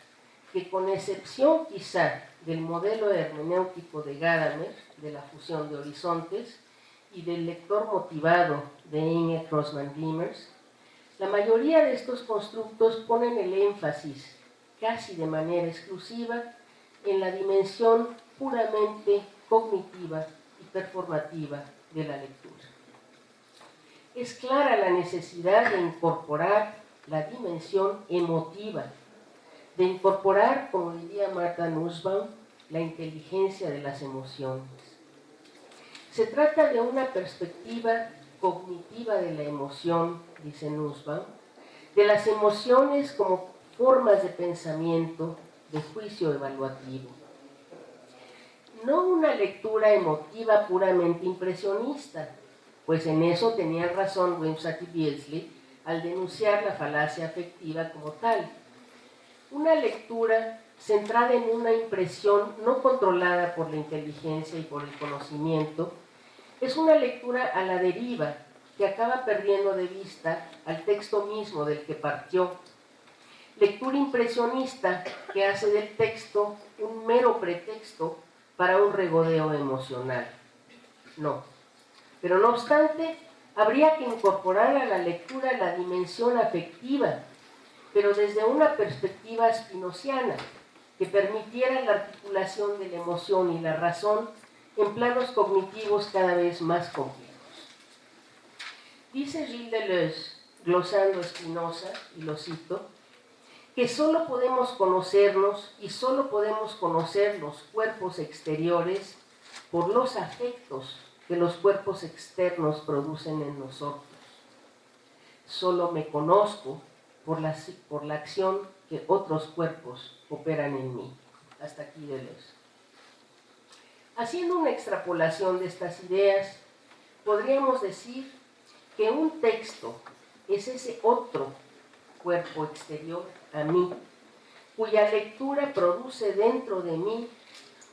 que, con excepción quizá del modelo hermenéutico de Gadamer, de la fusión de horizontes, y del lector motivado de Inge Grossman-Diemers, la mayoría de estos constructos ponen el énfasis, casi de manera exclusiva, en la dimensión puramente cognitiva y performativa de la lectura. Es clara la necesidad de incorporar la dimensión emotiva, de incorporar, como diría Martha Nussbaum, la inteligencia de las emociones. Se trata de una perspectiva cognitiva de la emoción, dice Nussbaum, de las emociones como formas de pensamiento, de juicio evaluativo. No una lectura emotiva puramente impresionista, pues en eso tenían razón Wimsatt y Beardsley al denunciar la falacia afectiva como tal. Una lectura centrada en una impresión no controlada por la inteligencia y por el conocimiento, es una lectura a la deriva que acaba perdiendo de vista al texto mismo del que partió. Lectura impresionista que hace del texto un mero pretexto para un regodeo emocional. No. Pero no obstante, habría que incorporar a la lectura la dimensión afectiva, pero desde una perspectiva spinociana, que permitiera la articulación de la emoción y la razón en planos cognitivos cada vez más complejos. Dice Gilles Deleuze, glosando Spinoza, y lo cito, que solo podemos conocernos y solo podemos conocer los cuerpos exteriores por los afectos que los cuerpos externos producen en nosotros. Solo me conozco por la acción que otros cuerpos operan en mí. Hasta aquí Deleuze. Haciendo una extrapolación de estas ideas, podríamos decir que un texto es ese otro cuerpo exterior a mí, cuya lectura produce dentro de mí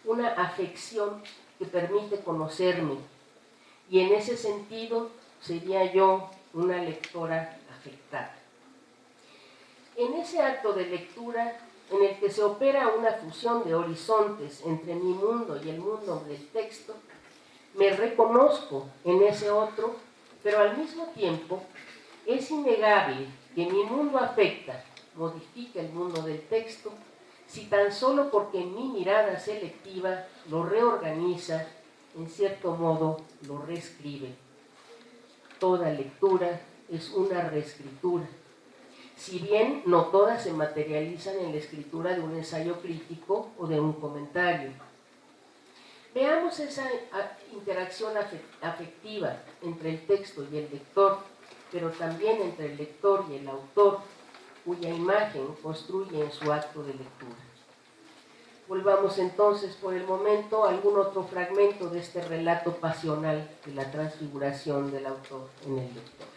una afección que permite conocerme, y en ese sentido sería yo una lectora afectada. En ese acto de lectura, en el que se opera una fusión de horizontes entre mi mundo y el mundo del texto, me reconozco en ese otro, pero al mismo tiempo es innegable que mi mundo afecta, modifica el mundo del texto, si tan solo porque mi mirada selectiva lo reorganiza, en cierto modo lo reescribe. Toda lectura es una reescritura, si bien no todas se materializan en la escritura de un ensayo crítico o de un comentario. Veamos esa interacción afectiva entre el texto y el lector, pero también entre el lector y el autor, cuya imagen construye en su acto de lectura. Volvamos entonces por el momento a algún otro fragmento de este relato pasional de la transfiguración del autor en el lector.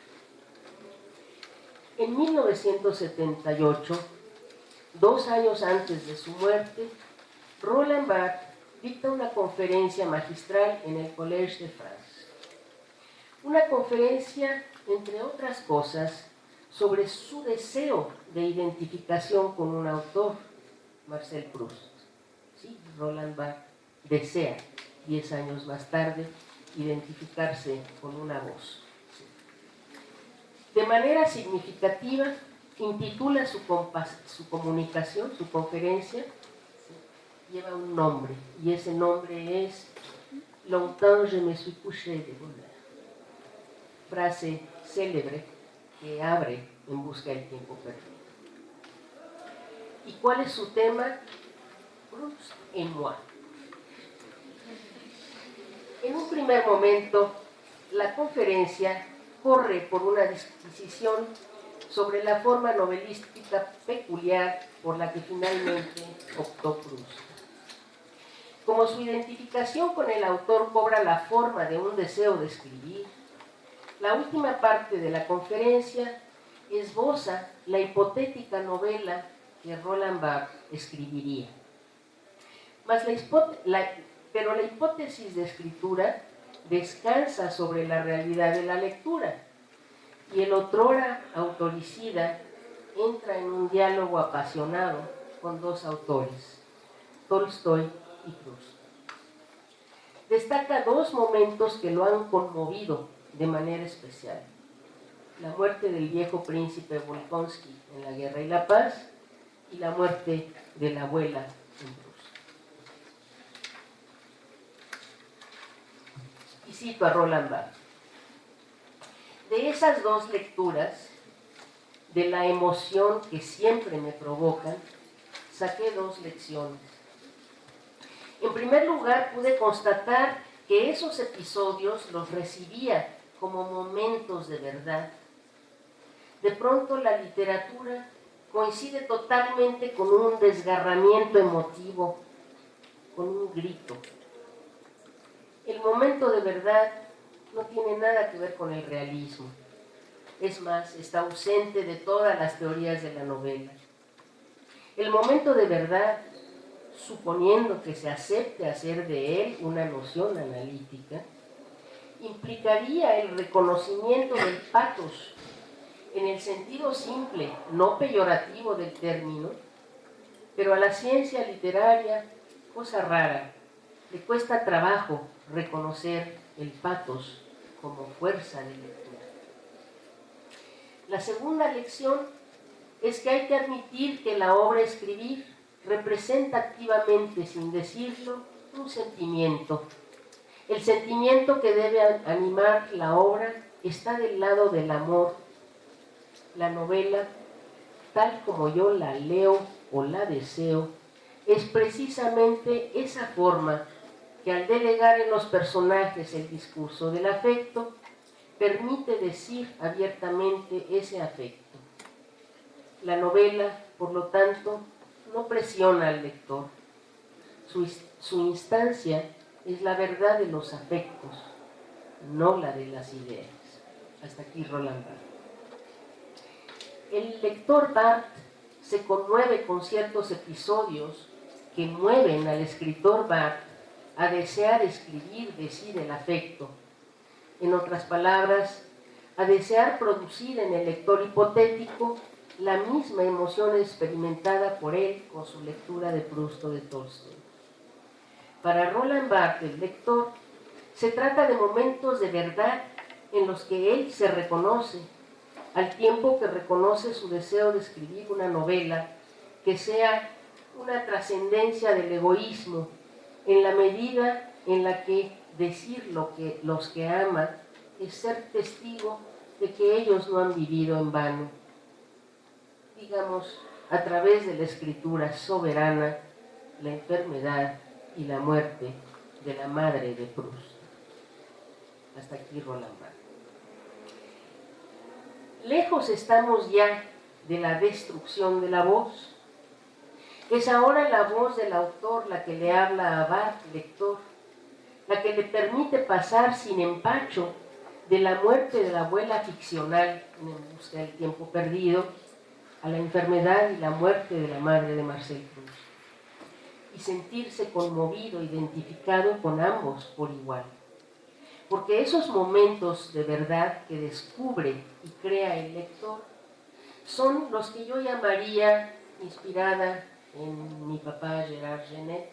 En 1978, 2 años antes de su muerte, Roland Barthes dicta una conferencia magistral en el Collège de France. Una conferencia, entre otras cosas, sobre su deseo de identificación con un autor, Marcel Proust. Sí, Roland Barthes desea, 10 años más tarde, identificarse con una voz. De manera significativa, intitula su comunicación, su conferencia, lleva un nombre, y ese nombre es Longtemps je me suis couché de bonheur. Frase célebre que abre En busca del tiempo perdido. ¿Y cuál es su tema? Proust et moi. En un primer momento, la conferencia corre por una disquisición sobre la forma novelística peculiar por la que finalmente optó Proust. Como su identificación con el autor cobra la forma de un deseo de escribir, la última parte de la conferencia esboza la hipotética novela que Roland Barthes escribiría. Pero la hipótesis de escritura descansa sobre la realidad de la lectura, y el otrora autoricida entra en un diálogo apasionado con 2 autores, Tolstoy y Proust. Destaca 2 momentos que lo han conmovido de manera especial: la muerte del viejo príncipe Volkonsky en La Guerra y la Paz, y la muerte de la abuela en Proust. Y cito a Roland Barthes: de esas 2 lecturas, de la emoción que siempre me provocan, saqué 2 lecciones. En primer lugar, pude constatar que esos episodios los recibía como momentos de verdad. De pronto la literatura coincide totalmente con un desgarramiento emotivo, con un grito. El momento de verdad no tiene nada que ver con el realismo. Es más, está ausente de todas las teorías de la novela. El momento de verdad, suponiendo que se acepte hacer de él una noción analítica, implicaría el reconocimiento del pathos en el sentido simple, no peyorativo del término, pero a la ciencia literaria, cosa rara, le cuesta trabajo reconocer el pathos como fuerza de lectura. La segunda lección es que hay que admitir que la obra escribir representa activamente, sin decirlo, un sentimiento. El sentimiento que debe animar la obra está del lado del amor. La novela, tal como yo la leo o la deseo, es precisamente esa forma que, al delegar en los personajes el discurso del afecto, permite decir abiertamente ese afecto. La novela, por lo tanto, no presiona al lector. Su instancia es la verdad de los afectos, no la de las ideas. Hasta aquí Roland Barthes. El lector Barthes se conmueve con ciertos episodios que mueven al escritor Barthes a desear escribir, decir el afecto. En otras palabras, a desear producir en el lector hipotético la misma emoción experimentada por él con su lectura de Proust o de Tolstoy. Para Roland Barthes, el lector, se trata de momentos de verdad en los que él se reconoce, al tiempo que reconoce su deseo de escribir una novela que sea una trascendencia del egoísmo, en la medida en la que decir lo que los que aman es ser testigo de que ellos no han vivido en vano. Digamos, a través de la escritura soberana, la enfermedad y la muerte de la madre de Proust. Hasta aquí Roland Barthes. Lejos estamos ya de la destrucción de la voz. Es ahora la voz del autor la que le habla a Barthes, lector, la que le permite pasar sin empacho de la muerte de la abuela ficcional en busca del tiempo perdido, a la enfermedad y la muerte de la madre de Marcel Proust, y sentirse conmovido, identificado con ambos por igual. Porque esos momentos de verdad que descubre y crea el lector son los que yo llamaría, inspirada en mi papá Gerard Genet,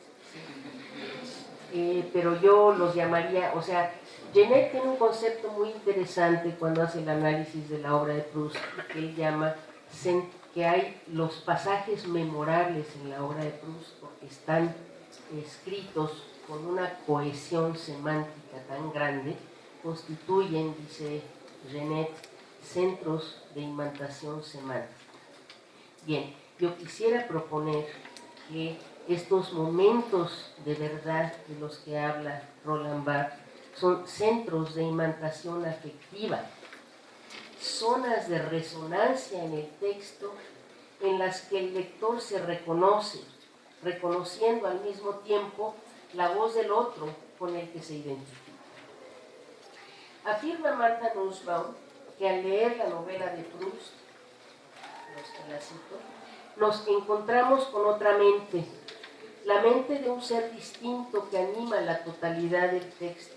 pero yo los llamaría, o sea, Genet tiene un concepto muy interesante cuando hace el análisis de la obra de Proust, que él llama que hay los pasajes memorables en la obra de Proust porque están escritos con una cohesión semántica tan grande, constituyen, dice Genet, centros de imantación semántica. Bien, yo quisiera proponer que estos momentos de verdad de los que habla Roland Barthes son centros de imantación afectiva, zonas de resonancia en el texto en las que el lector se reconoce, reconociendo al mismo tiempo la voz del otro con el que se identifica. Afirma Martha Nussbaum que al leer la novela de Proust, nos encontramos con otra mente, la mente de un ser distinto que anima la totalidad del texto.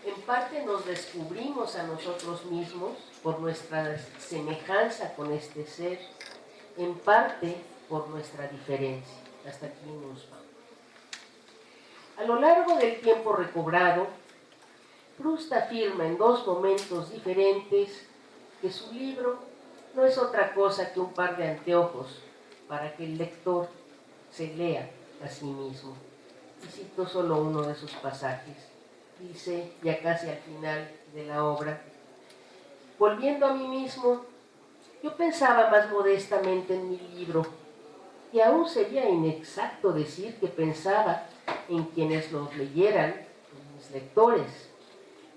En parte nos descubrimos a nosotros mismos por nuestra semejanza con este ser, en parte por nuestra diferencia. Hasta aquí nos vamos. A lo largo del tiempo recobrado, Proust afirma en dos momentos diferentes que su libro no es otra cosa que un par de anteojos para que el lector se lea a sí mismo. Y cito solo uno de sus pasajes. Dice, ya casi al final de la obra: volviendo a mí mismo, yo pensaba más modestamente en mi libro, y aún sería inexacto decir que pensaba en quienes los leyeran, en mis lectores,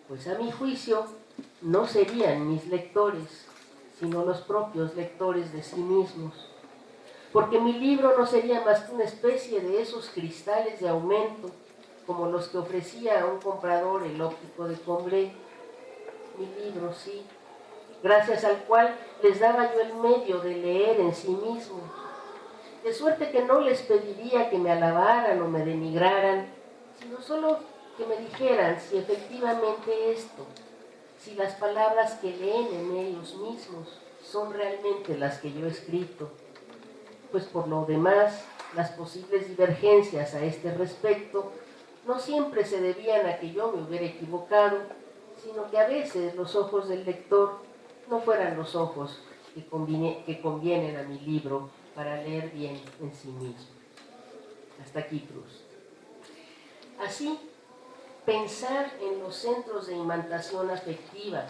pues a mi juicio no serían mis lectores, sino los propios lectores de sí mismos, porque mi libro no sería más que una especie de esos cristales de aumento, como los que ofrecía a un comprador el óptico de Combray. Mi libro, sí, gracias al cual les daba yo el medio de leer en sí mismos, de suerte que no les pediría que me alabaran o me denigraran, sino solo que me dijeran si efectivamente esto, si las palabras que leen en ellos mismos son realmente las que yo he escrito, pues por lo demás, las posibles divergencias a este respecto no siempre se debían a que yo me hubiera equivocado, sino que a veces los ojos del lector no fueran los ojos que convienen a mi libro para leer bien en sí mismo. Hasta aquí Proust. Así, pensar en los centros de imantación afectiva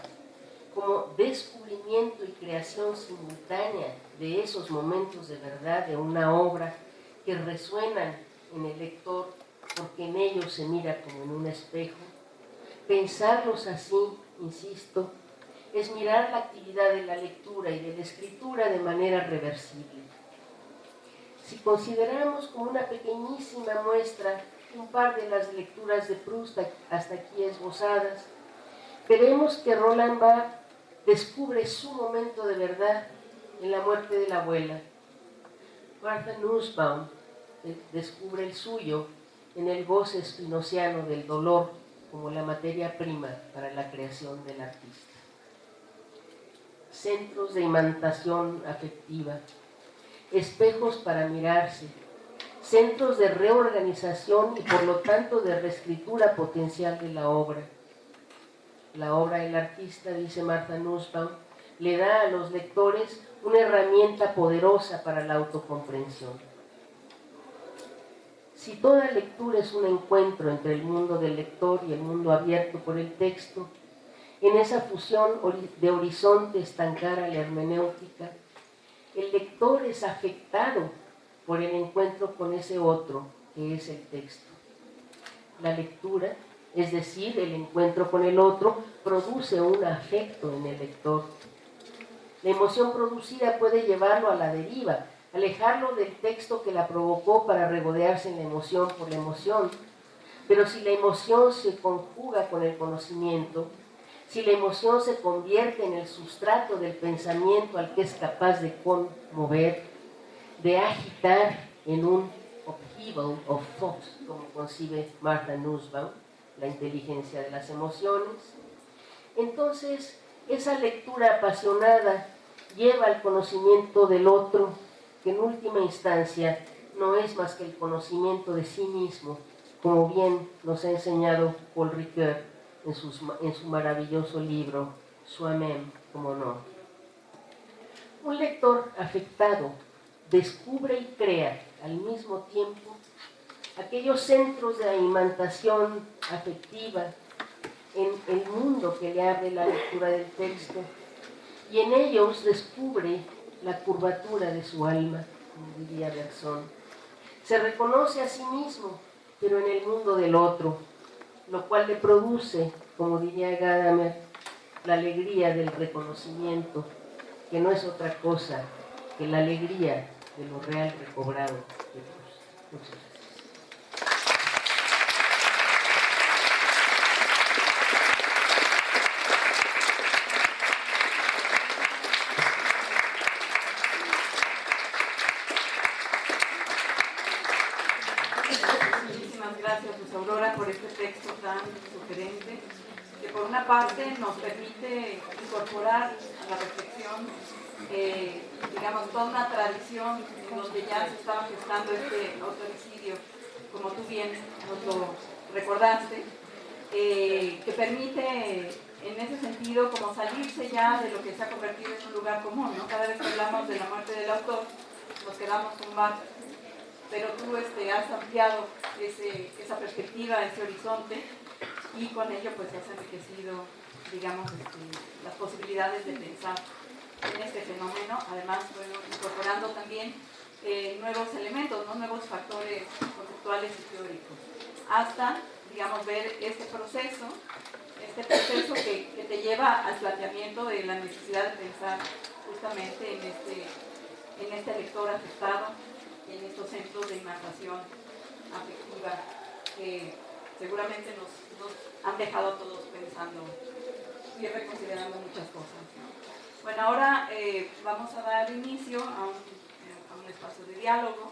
como descubrimiento y creación simultánea de esos momentos de verdad de una obra que resuenan en el lector porque en ellos se mira como en un espejo. Pensarlos así, insisto, es mirar la actividad de la lectura y de la escritura de manera reversible. Si consideramos como una pequeñísima muestra un par de las lecturas de Proust hasta aquí esbozadas, veremos que Roland Barthes descubre su momento de verdad en la muerte de la abuela. Martha Nussbaum descubre el suyo en el goce spinoziano del dolor como la materia prima para la creación del artista. Centros de imantación afectiva, espejos para mirarse, centros de reorganización y por lo tanto de reescritura potencial de la obra. La obra del artista, dice Martha Nussbaum, le da a los lectores una herramienta poderosa para la autocomprensión. Si toda lectura es un encuentro entre el mundo del lector y el mundo abierto por el texto, en esa fusión de horizonte estancar a la hermenéutica, el lector es afectado por el encuentro con ese otro que es el texto. La lectura, es decir, el encuentro con el otro, produce un afecto en el lector. La emoción producida puede llevarlo a la deriva, alejarlo del texto que la provocó para regodearse en la emoción por la emoción. Pero si la emoción se conjuga con el conocimiento, si la emoción se convierte en el sustrato del pensamiento al que es capaz de conmover, de agitar en un upheaval of thought, como concibe Martha Nussbaum, la inteligencia de las emociones, entonces esa lectura apasionada lleva al conocimiento del otro, que en última instancia no es más que el conocimiento de sí mismo, como bien nos ha enseñado Paul Ricoeur en su maravilloso libro Soi-même como no. Un lector afectado descubre y crea al mismo tiempo aquellos centros de imantación afectiva en el mundo que le abre la lectura del texto, y en ellos descubre la curvatura de su alma, como diría Bergson. Se reconoce a sí mismo, pero en el mundo del otro, lo cual le produce, como diría Gadamer, la alegría del reconocimiento, que no es otra cosa que la alegría de lo real recobrado de Dios. Muchas gracias. Muchísimas gracias, Luz Aurora, por este texto tan sugerente, que por una parte nos permite incorporar a la reflexión, digamos, toda una tradición en donde ya se estaba gestando este autoricidio, como tú bien nos lo recordaste, que permite en ese sentido como salirse ya de lo que se ha convertido en un lugar común, ¿no? Cada vez que hablamos de la muerte del autor, nos quedamos con Marx, pero tú has ampliado esa perspectiva, ese horizonte, y con ello pues has enriquecido, digamos, las posibilidades de pensar en este fenómeno, además, bueno, incorporando también nuevos elementos, ¿no? Nuevos factores conceptuales y teóricos, hasta, digamos, ver este proceso que te lleva al planteamiento de la necesidad de pensar justamente en este lector afectado, en estos centros de imantación afectiva que seguramente nos han dejado a todos pensando y reconsiderando muchas cosas, ¿no? Bueno, ahora vamos a dar inicio a un espacio de diálogo,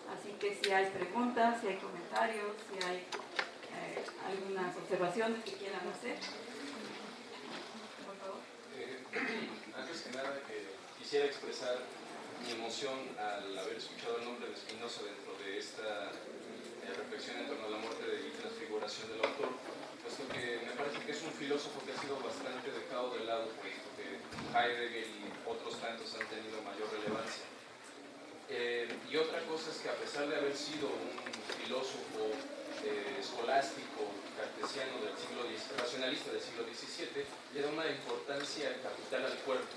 así que si hay preguntas, si hay comentarios, si hay algunas observaciones que quieran hacer. Por favor. Antes que nada, quisiera expresar mi emoción al haber escuchado el nombre de Spinoza dentro de esta reflexión en torno a la muerte y transfiguración del autor, puesto que me parece que es un filósofo que ha sido bastante dejado de lado, puesto que Heidegger y otros tantos han tenido mayor relevancia. Y otra cosa es que a pesar de haber sido un filósofo escolástico cartesiano del siglo XVII, racionalista del siglo XVII, le da una importancia capital al cuerpo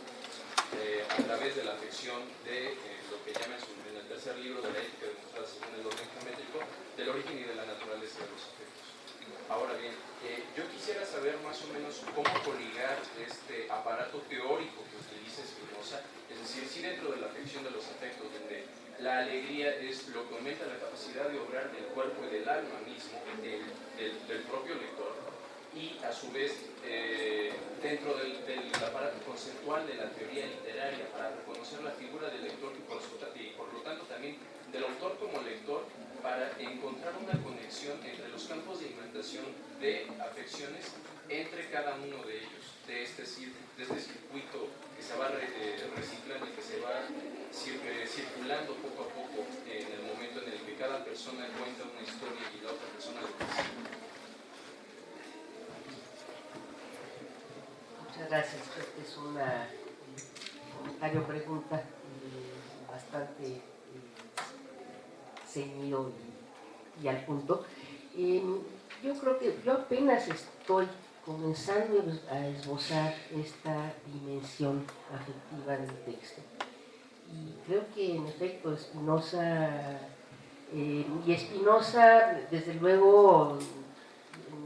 a través de la afección de lo que llama en el tercer libro de la ética demostrada según el orden geométrico, del origen y de la naturaleza de los afectos. Ahora bien, yo quisiera saber más o menos cómo coligar este aparato teórico que utiliza Spinoza, es decir, si dentro de la afección de los afectos, donde la alegría es lo que aumenta la capacidad de obrar del cuerpo y del alma mismo, del propio lector, y a su vez dentro del aparato conceptual de la teoría literaria para reconocer la figura del lector y por lo tanto también del autor como lector, para encontrar una conexión entre los campos de imantación de afecciones entre cada uno de ellos, de este circuito que se va reciclando y que se va circulando poco a poco en el momento en el que cada persona cuenta una historia y la otra persona lo percibe. Muchas gracias. Este es un comentario pregunta bastante ceñido y al punto. Yo creo que yo apenas estoy comenzando a esbozar esta dimensión afectiva del texto. Y creo que en efecto Spinoza, desde luego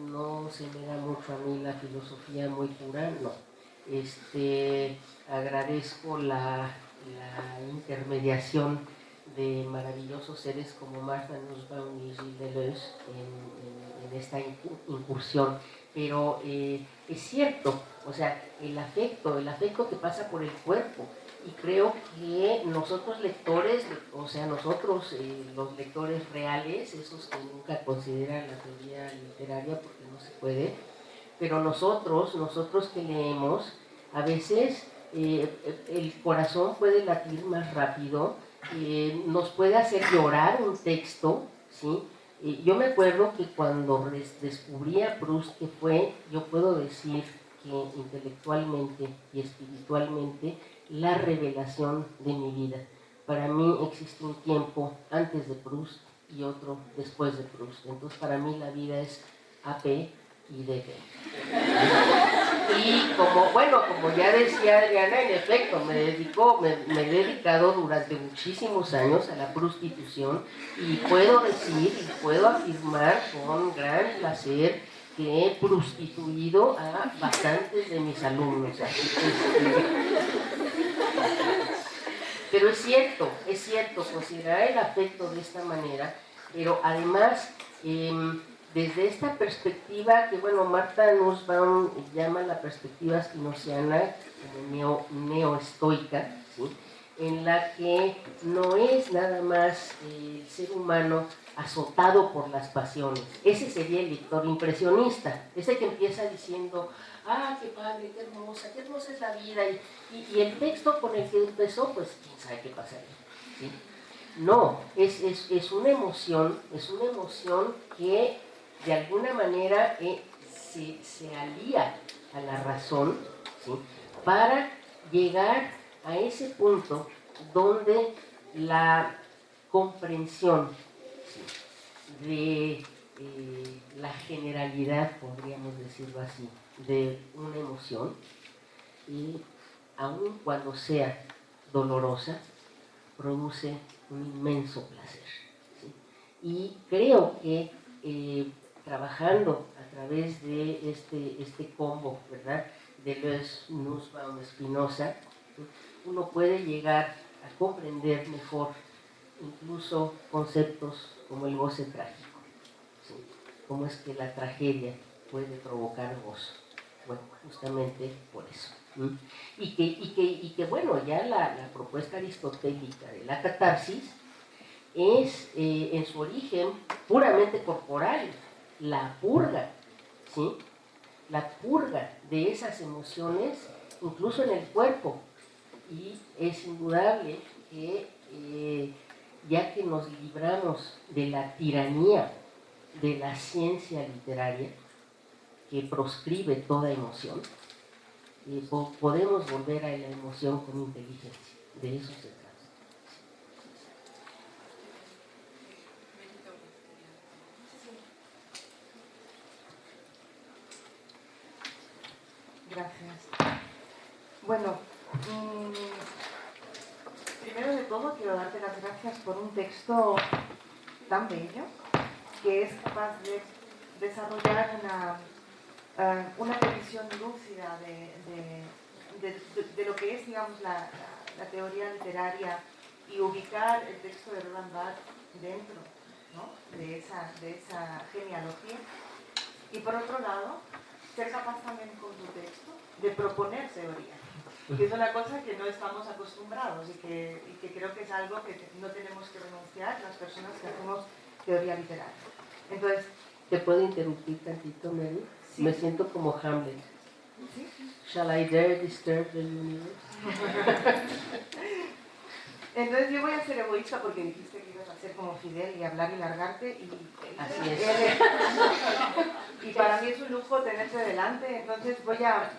no se me da mucho a mí la filosofía muy pura, no. Agradezco la intermediación de maravillosos seres como Martha Nussbaum y Gilles Deleuze en esta incursión pero es cierto, o sea, el afecto que pasa por el cuerpo. Y creo que nosotros lectores, o sea, nosotros los lectores reales, esos que nunca consideran la teoría literaria porque no se puede, pero nosotros que leemos, a veces el corazón puede latir más rápido, nos puede hacer llorar un texto, ¿sí? Yo me acuerdo que cuando descubrí a Proust, que fue, yo puedo decir que intelectualmente y espiritualmente, la revelación de mi vida. Para mí existe un tiempo antes de Proust y otro después de Proust. Entonces para mí la vida es AP y DB. Y como ya decía Adriana, en efecto, me he dedicado durante muchísimos años a la prostitución y puedo decir y puedo afirmar con gran placer que he prostituido a bastantes de mis alumnos. Pero es cierto, considerar el afecto de esta manera, pero además, desde esta perspectiva que, Martha Nussbaum llama la perspectiva spinosiana, como neoestoica, ¿sí? En la que no es nada más el ser humano azotado por las pasiones. Ese sería el lector impresionista, ese que empieza diciendo, ah, qué padre, qué hermosa es la vida, y el texto con el que empezó, pues quién sabe qué pasaría, ¿sí? No, es una emoción que de alguna manera se alía a la razón, ¿sí? Para llegar a ese punto donde la comprensión, ¿sí? De la generalidad, podríamos decirlo así, de una emoción, y aun cuando sea dolorosa, produce un inmenso placer, ¿sí? Y creo que trabajando a través de este combo, ¿verdad?, de Deleuze, Nussbaum, Spinoza, uno puede llegar a comprender mejor incluso conceptos como el goce trágico, ¿sí? Cómo es que la tragedia puede provocar gozo. Bueno, justamente por eso. Y que ya la propuesta aristotélica de la catarsis es en su origen puramente corporal, la purga, ¿sí? La purga de esas emociones, incluso en el cuerpo. Y es indudable que ya que nos libramos de la tiranía de la ciencia literaria, que proscribe toda emoción, podemos volver a la emoción con inteligencia. De eso se trata. Gracias. Bueno, primero de todo quiero darte las gracias por un texto tan bello que es capaz de desarrollar una previsión lúcida de lo que es, digamos, la teoría literaria y ubicar el texto de Roland Barthes dentro, ¿no?, de esa genealogía. Y por otro lado, ser capaz también con tu texto de proponer teoría, que es una cosa que no estamos acostumbrados y que creo que es algo que no tenemos que renunciar las personas que hacemos teoría literaria. Entonces, ¿te puedo interrumpir tantito, Mary? Sí. Me siento como Hamlet. ¿Sí? Shall I dare disturb the universe? Entonces yo voy a ser egoísta porque dijiste que ibas a ser como Fidel y hablar y largarte y así es. Y para mí es un lujo tenerte delante, entonces voy a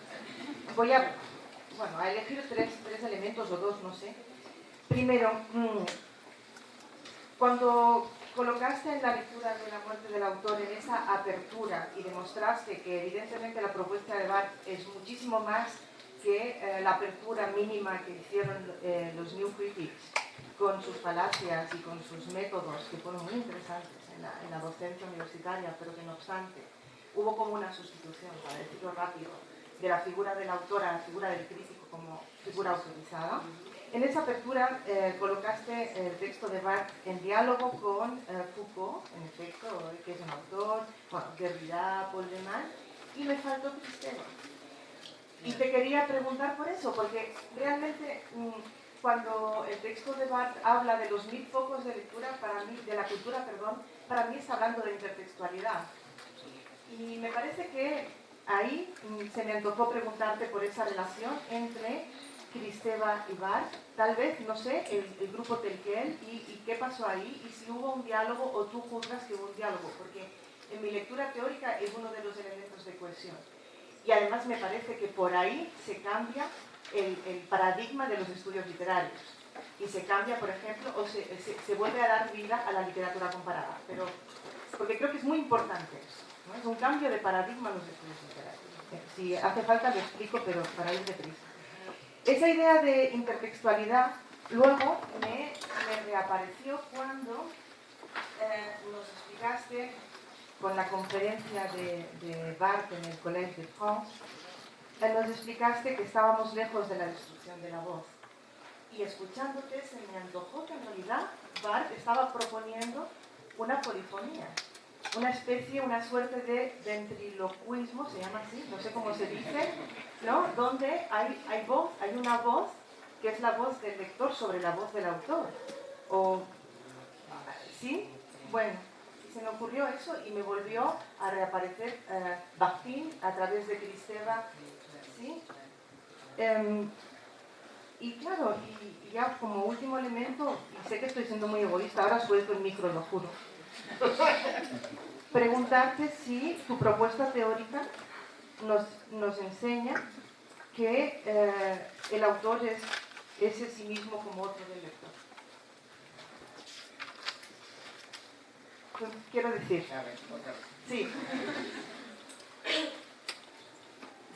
elegir tres elementos o dos, no sé. Primero, cuando colocaste en la lectura de La muerte del autor en esa apertura y demostraste que evidentemente la propuesta de Barthes es muchísimo más que la apertura mínima que hicieron los New Critics con sus falacias y con sus métodos que fueron muy interesantes en la docencia universitaria, pero que no obstante hubo como una sustitución, para decirlo rápido, de la figura del autor a la figura del crítico como figura autorizada. En esa apertura colocaste el texto de Barthes en diálogo con Foucault, en efecto, que es un autor, Derrida, Paul de Man, y me faltó Cristeva. Y te quería preguntar por eso, porque realmente cuando el texto de Barthes habla de los 1000 focos de lectura, para mí, de la cultura, perdón, para mí está hablando de intertextualidad. Y me parece que ahí se me antojó preguntarte por esa relación entre Kristeva y Barthes, tal vez, no sé, el grupo Telquel y qué pasó ahí, y si hubo un diálogo o tú juzgas que hubo un diálogo, porque en mi lectura teórica es uno de los elementos de cohesión. Y además me parece que por ahí se cambia el paradigma de los estudios literarios. Y se cambia, por ejemplo, o se vuelve a dar vida a la literatura comparada. Pero, porque creo que es muy importante eso, ¿no? Es un cambio de paradigma en los estudios literarios. Si hace falta lo explico, pero para ir deprisa. Esa idea de intertextualidad luego me reapareció cuando nos explicaste con la conferencia de Barthes en el Collège de France, nos explicaste que estábamos lejos de la destrucción de la voz. Y escuchándote se me antojó que en realidad Barthes estaba proponiendo una polifonía, una especie, una suerte de ventriloquismo, se llama así, no sé cómo se dice, ¿no? Donde hay una voz que es la voz del lector sobre la voz del autor. O, ¿sí? Bueno, se me ocurrió eso y me volvió a reaparecer Bakhtin a través de Kristeva, ¿sí? Y claro, y ya como último elemento, y sé que estoy siendo muy egoísta, ahora suelto el micro, lo juro. Preguntarte si tu propuesta teórica nos enseña que el autor es ese sí mismo como otro del lector. Quiero decir, sí.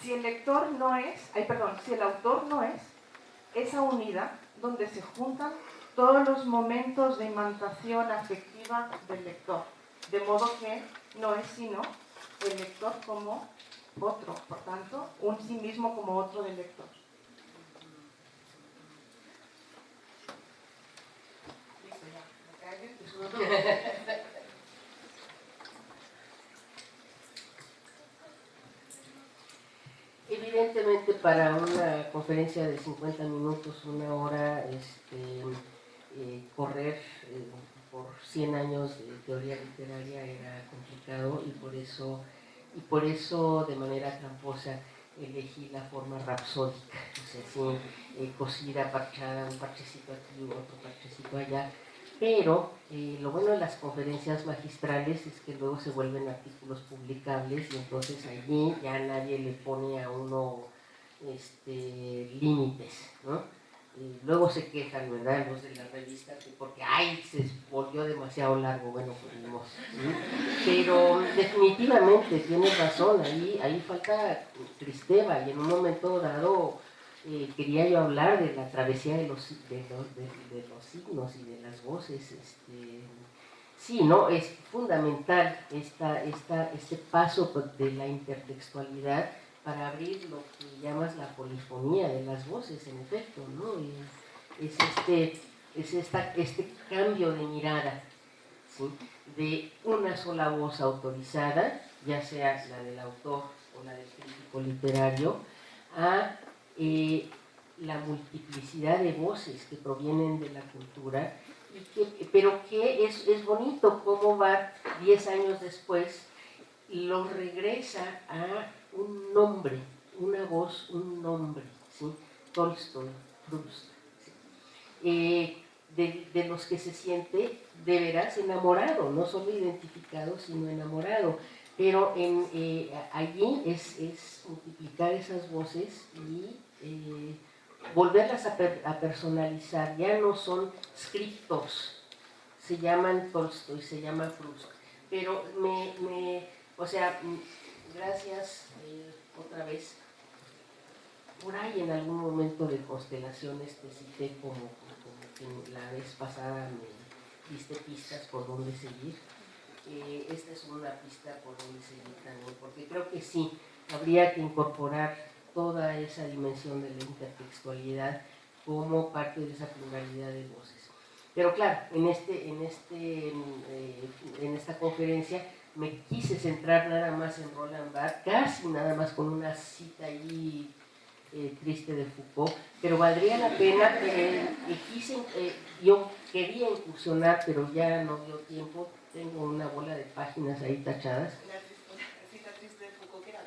Si el lector no es, si el autor no es esa unidad donde se juntan todos los momentos de imantación afectiva del lector, de modo que no es sino el lector como otro, por tanto, un sí mismo como otro del lector. Evidentemente para una conferencia de 50 minutos, una hora, correr por 100 años de teoría literaria era complicado y por eso de manera tramposa elegí la forma rapsódica, o sea, así, cosida, parchada, un parchecito aquí, otro parchecito allá. Pero lo bueno de las conferencias magistrales es que luego se vuelven artículos publicables y entonces allí ya nadie le pone a uno límites, ¿no? Luego se quejan, ¿verdad?, los de la revista, porque ¡ay! Se volvió demasiado largo. Bueno, pues no. Pero definitivamente tienes razón, ahí falta Kristeva, y en un momento dado quería yo hablar de la travesía de los signos y de las voces. Sí, ¿no? Es fundamental este paso de la intertextualidad para abrir lo que llamas la polifonía de las voces, en efecto, ¿no? Es este cambio de mirada, ¿sí?, de una sola voz autorizada, ya sea la del autor o la del crítico literario, a la multiplicidad de voces que provienen de la cultura, pero que es bonito cómo va 10 años después, lo regresa a un nombre, una voz, un nombre, ¿sí? Tolstoy, Proust, ¿sí? De los que se siente de veras enamorado, no solo identificado, sino enamorado. Pero allí es multiplicar esas voces y volverlas a personalizar. Ya no son scriptos, se llaman Tolstoy, se llama Proust. Pero o sea, gracias otra vez. Por ahí en algún momento de constelaciones te cité como que la vez pasada me diste pistas por dónde seguir. Esta es una pista por dónde seguir también, porque creo que sí, habría que incorporar toda esa dimensión de la intertextualidad como parte de esa pluralidad de voces. Pero claro, en esta conferencia me quise centrar nada más en Roland Barthes, casi nada más con una cita ahí triste de Foucault, pero valdría la pena, yo quería incursionar, pero ya no dio tiempo, tengo una bola de páginas ahí tachadas. La cita triste de Foucault que era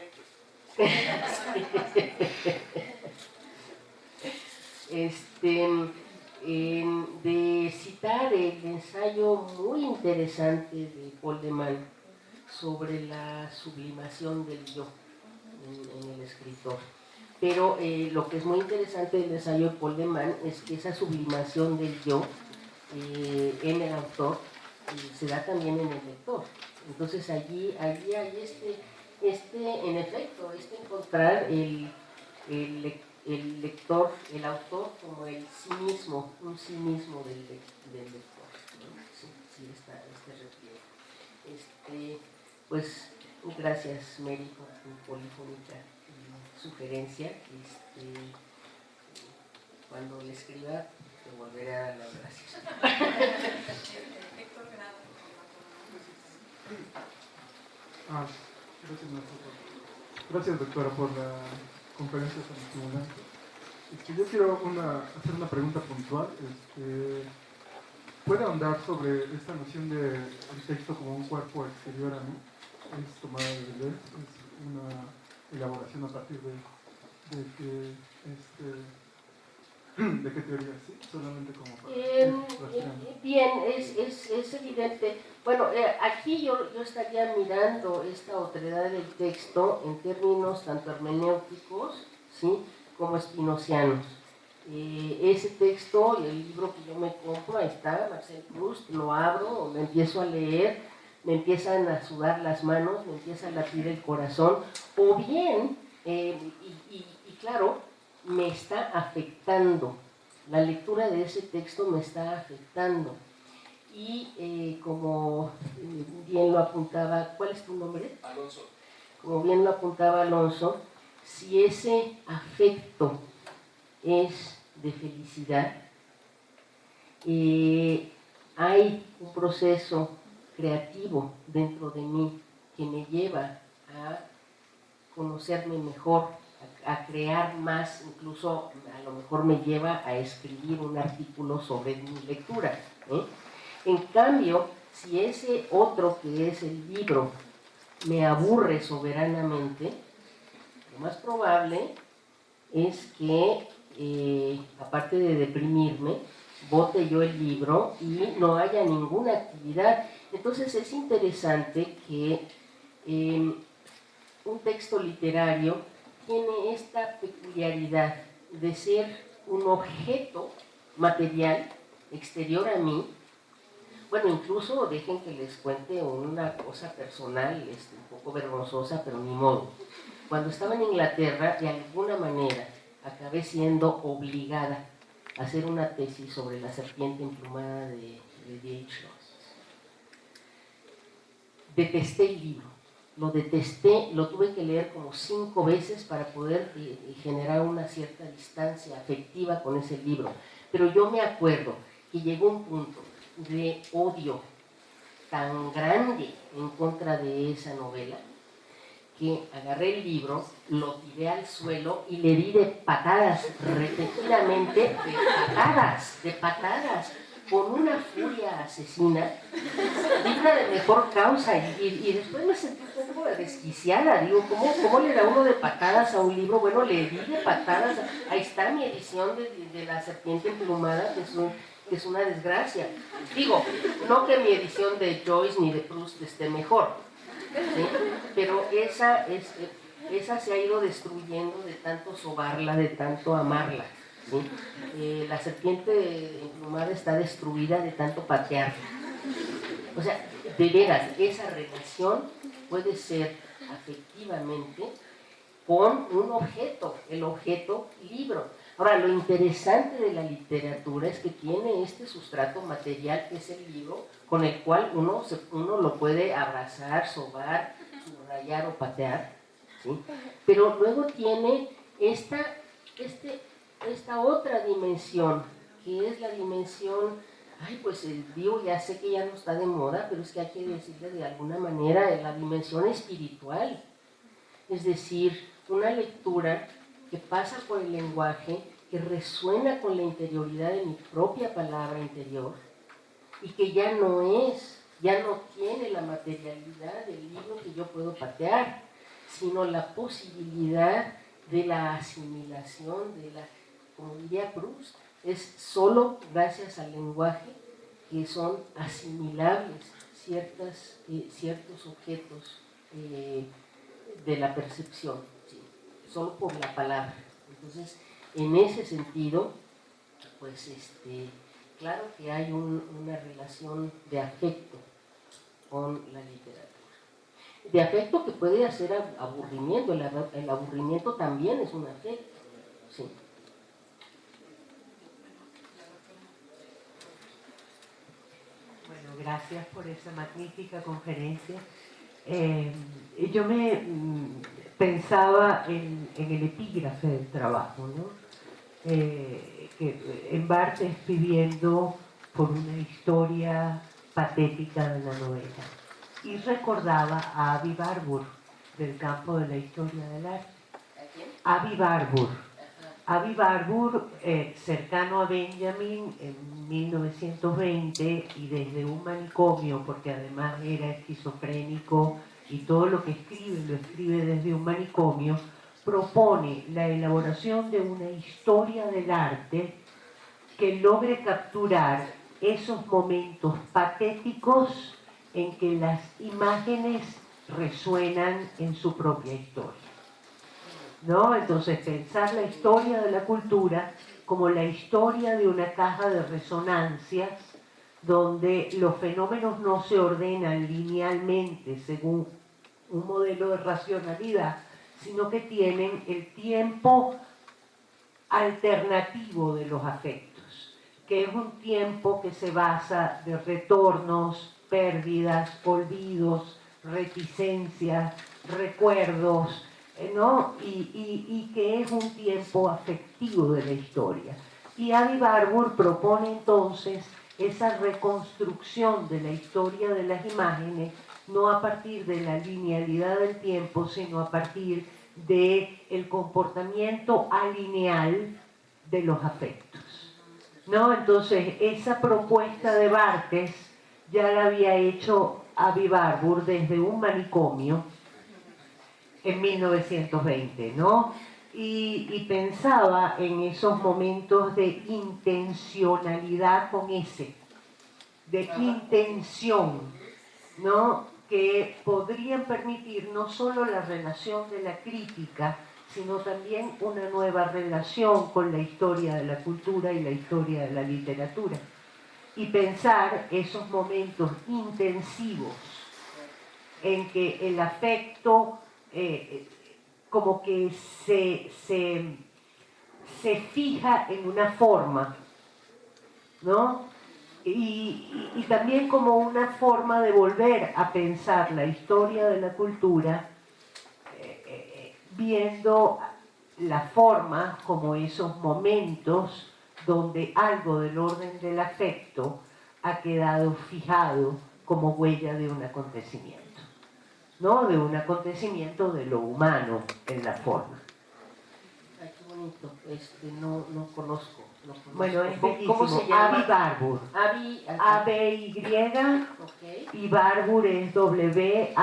de citar el ensayo muy interesante de Paul de Man sobre la sublimación del yo en el escritor. Pero lo que es muy interesante del ensayo de Paul de Man es que esa sublimación del yo en el autor se da también en el lector. Entonces allí hay en efecto, encontrar el lector, el autor como el sí mismo, un sí mismo del lector, ¿no? Sí, este reflejo. Pues gracias, Mary, por tu polifónica sugerencia. Cuando le escriba, te volveré a dar las gracias. Gracias, doctora, por la conferencia tan estimulante. Yo quiero hacer una pregunta puntual. ¿Puede ahondar sobre esta noción del texto como un cuerpo exterior a mí? ¿Es tomada de Deleuze? ¿Es una elaboración a partir de qué teoría? ¿Sí? Solamente como para... Bien, es evidente. Bueno, aquí yo estaría mirando esta otredad del texto en términos tanto hermenéuticos, ¿sí?, como spinozianos. Ese texto y el libro que yo me compro, ahí está, Marcel Proust, lo abro, lo empiezo a leer, me empiezan a sudar las manos, me empieza a latir el corazón, o bien, y claro, me está afectando. La lectura de ese texto me está afectando. Y como bien lo apuntaba, ¿cuál es tu nombre? Alonso. Como bien lo apuntaba Alonso, si ese afecto es de felicidad, hay un proceso creativo dentro de mí que me lleva a conocerme mejor, a crear más, incluso a lo mejor me lleva a escribir un artículo sobre mi lectura, ¿eh? En cambio, si ese otro que es el libro me aburre soberanamente, lo más probable es que, aparte de deprimirme, bote yo el libro y no haya ninguna actividad. Entonces es interesante que un texto literario tiene esta peculiaridad de ser un objeto material exterior a mí. Bueno, incluso dejen que les cuente una cosa personal, un poco vergonzosa, pero ni modo. Cuando estaba en Inglaterra, de alguna manera, acabé siendo obligada a hacer una tesis sobre la serpiente emplumada de D.H. Lawrence. Detesté el libro, lo detesté, lo tuve que leer como 5 veces para poder generar una cierta distancia afectiva con ese libro. Pero yo me acuerdo que llegó un punto de odio tan grande en contra de esa novela que agarré el libro, lo tiré al suelo y le di de patadas repetidamente, de patadas, con una furia asesina, digna de mejor causa. Y después me sentí un poco desquiciada. Digo, ¿cómo le da uno de patadas a un libro? Bueno, le di de patadas. Ahí está mi edición de La serpiente emplumada, que es una desgracia. Digo, no que mi edición de Joyce ni de Proust esté mejor, ¿sí? Pero esa se ha ido destruyendo de tanto sobarla, de tanto amarla, ¿sí? La serpiente emplumada está destruida de tanto patearla. O sea, de veras, esa relación puede ser afectivamente con un objeto, el objeto libro. Ahora, lo interesante de la literatura es que tiene este sustrato material que es el libro, con el cual uno lo puede abrazar, sobar, subrayar o patear, ¿sí? Pero luego tiene esta otra dimensión, que es la dimensión Ay, pues digo, ya sé que ya no está de moda, pero es que hay que decirle de alguna manera de la dimensión espiritual. Es decir, una lectura que pasa por el lenguaje, que resuena con la interioridad de mi propia palabra interior y que ya no tiene la materialidad del libro que yo puedo patear, sino la posibilidad de la asimilación, como diría Proust, es solo gracias al lenguaje que son asimilables ciertos objetos de la percepción, ¿sí? Solo por la palabra. Entonces, en ese sentido, pues claro que hay una relación de afecto con la literatura. De afecto que puede hacer aburrimiento, el aburrimiento también es un afecto, ¿sí? Bueno, gracias por esa magnífica conferencia. Yo pensaba en el epígrafe del trabajo, ¿no? Que en Barthes escribiendo por una historia patética de la novela. Y recordaba a Avi Warburg, del campo de la historia del arte. ¿A quién? Avi Warburg. Avi Warburg, cercano a Benjamin en 1920 y desde un manicomio, porque además era esquizofrénico y todo lo que escribe lo escribe desde un manicomio, propone la elaboración de una historia del arte que logre capturar esos momentos patéticos en que las imágenes resuenan en su propia historia, ¿no? Entonces, pensar la historia de la cultura como la historia de una caja de resonancias donde los fenómenos no se ordenan linealmente según un modelo de racionalidad, sino que tienen el tiempo alternativo de los afectos, que es un tiempo que se basa de retornos, pérdidas, olvidos, reticencias, recuerdos, ¿no? Y que es un tiempo afectivo de la historia. Y Avi Warburg propone entonces esa reconstrucción de la historia de las imágenes, no a partir de la linealidad del tiempo, sino a partir del comportamiento alineal de los afectos, ¿no? Entonces, esa propuesta de Barthes ya la había hecho Avi Warburg desde un manicomio en 1920, ¿no? Y pensaba en esos momentos de intencionalidad con de intención, ¿no? Que podrían permitir no solo la relación de la crítica, sino también una nueva relación con la historia de la cultura y la historia de la literatura. Y pensar esos momentos intensivos en que el afecto como que se fija en una forma, ¿no? Y también como una forma de volver a pensar la historia de la cultura viendo la forma como esos momentos donde algo del orden del afecto ha quedado fijado como huella de un acontecimiento, ¿no? De un acontecimiento de lo humano en la forma. Ay, qué bonito. No conozco. Bueno, es ¿Cómo se llama? Avi Warburg. A-B-Y, Okay. y Warburg es W-A-R-B-U-R-G.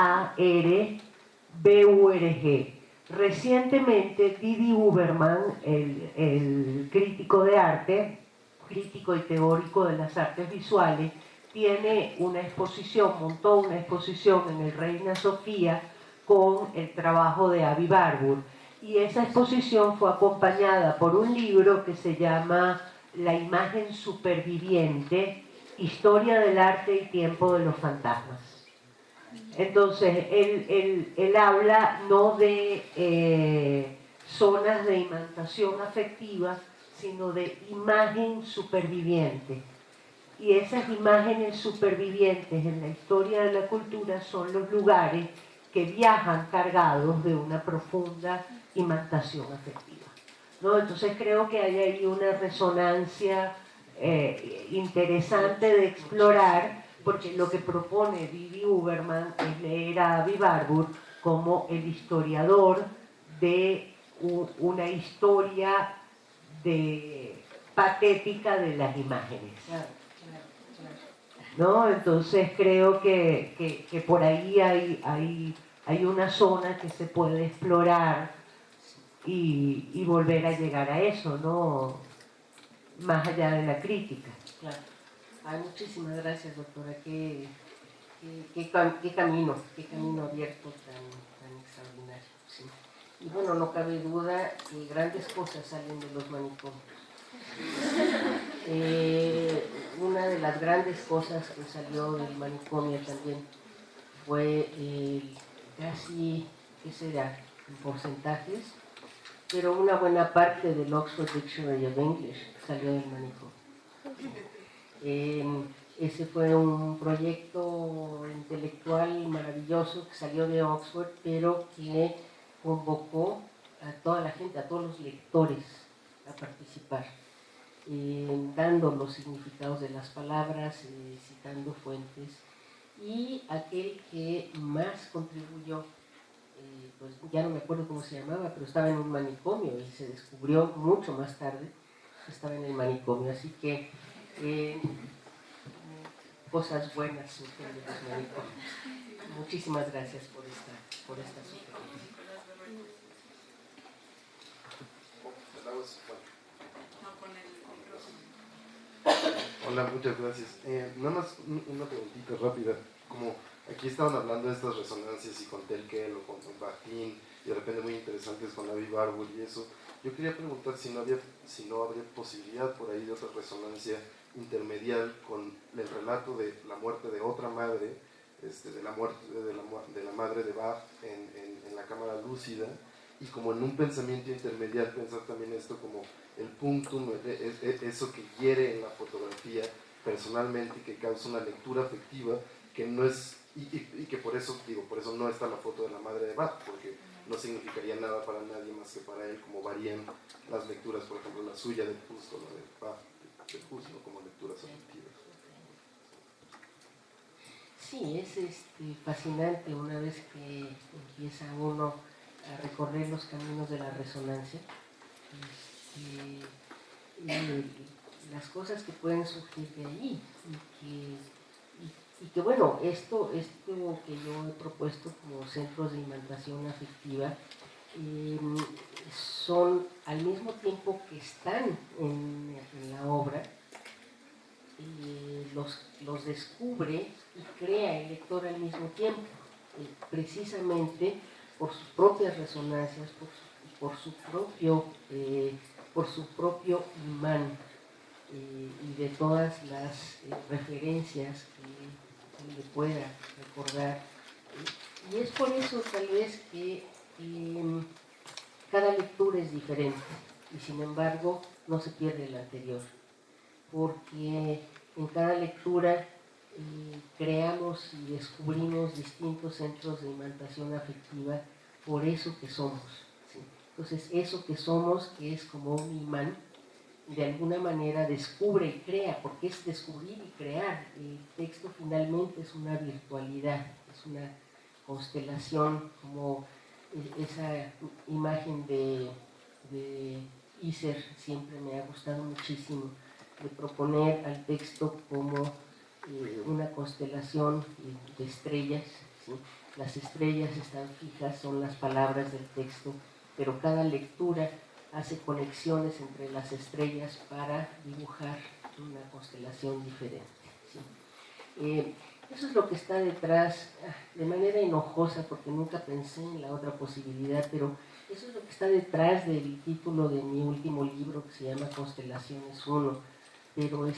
Recientemente, Didi Huberman, el crítico de arte, crítico y teórico de las artes visuales, tiene una exposición, montó una exposición en el Reina Sofía con el trabajo de Avi Warburg. Y esa exposición fue acompañada por un libro que se llama La imagen superviviente, Historia del arte y tiempo de los fantasmas. Entonces, él habla no de zonas de imantación afectiva, sino de imagen superviviente. Y esas imágenes supervivientes en la historia de la cultura son los lugares que viajan cargados de una profunda imantación afectiva, ¿no? Entonces creo que hay ahí una resonancia interesante de explorar, porque lo que propone Vivi Uberman es leer a Avi Warburg como el historiador de una historia patética de las imágenes. ¿No? Entonces creo que por ahí hay una zona que se puede explorar y volver a llegar a eso, ¿no? Más allá de la crítica. Claro. Ay, muchísimas gracias, doctora. Qué camino abierto tan extraordinario. Sí. Y bueno, no cabe duda que grandes cosas salen de los manicomios. Una de las grandes cosas que salió del manicomio también fue casi, ¿qué será?, en porcentajes, pero una buena parte del Oxford Dictionary of English salió del manicomio. Ese fue un proyecto intelectual maravilloso que salió de Oxford, pero que convocó a toda la gente, a todos los lectores a participar, dando los significados de las palabras, citando fuentes, y aquel que más contribuyó, pues ya no me acuerdo cómo se llamaba, pero estaba en un manicomio y se descubrió mucho más tarde que estaba en el manicomio, así que cosas buenas surgen de los manicomios. Muchísimas gracias por esta sugerencia. Hola, muchas gracias. Nada más una preguntita rápida. Como aquí estaban hablando de estas resonancias y con Telquel o con Bakhtin, y de repente muy interesantes con Avi Warburg y eso, yo quería preguntar si no habría posibilidad por ahí de otra resonancia intermedial con el relato de la muerte de otra madre, de la muerte de la madre de Bach en la cámara lúcida, y como en un pensamiento intermedial pensar también esto como el punto, eso que hiere en la fotografía personalmente y que causa una lectura afectiva que no es, y que por eso no está la foto de la madre de Bach, porque no significaría nada para nadie más que para él, como varían las lecturas, por ejemplo la suya del Proust o la de Bach del Proust, ¿no?, como lecturas afectivas. Sí, es fascinante una vez que empieza uno a recorrer los caminos de la resonancia, y las cosas que pueden surgir de ahí, y que bueno, esto que yo he propuesto como centros de imantación afectiva, son al mismo tiempo que están en la obra, los descubre y crea el lector al mismo tiempo, precisamente por sus propias resonancias, por su propio imán, y de todas las referencias que le pueda recordar. Y es por eso tal vez que cada lectura es diferente, y sin embargo no se pierde la anterior, porque en cada lectura creamos y descubrimos distintos centros de imantación afectiva por eso que somos, ¿sí? Entonces eso que somos, que es como un imán, de alguna manera descubre y crea, porque es descubrir y crear. El texto finalmente es una virtualidad, es una constelación, como esa imagen de Iser siempre me ha gustado muchísimo, de proponer al texto como una constelación de estrellas, ¿sí? Las estrellas están fijas, son las palabras del texto, pero cada lectura hace conexiones entre las estrellas para dibujar una constelación diferente, ¿sí? Eso es lo que está detrás, de manera enojosa, porque nunca pensé en la otra posibilidad, pero eso es lo que está detrás del título de mi último libro, que se llama Constelaciones 1. Pero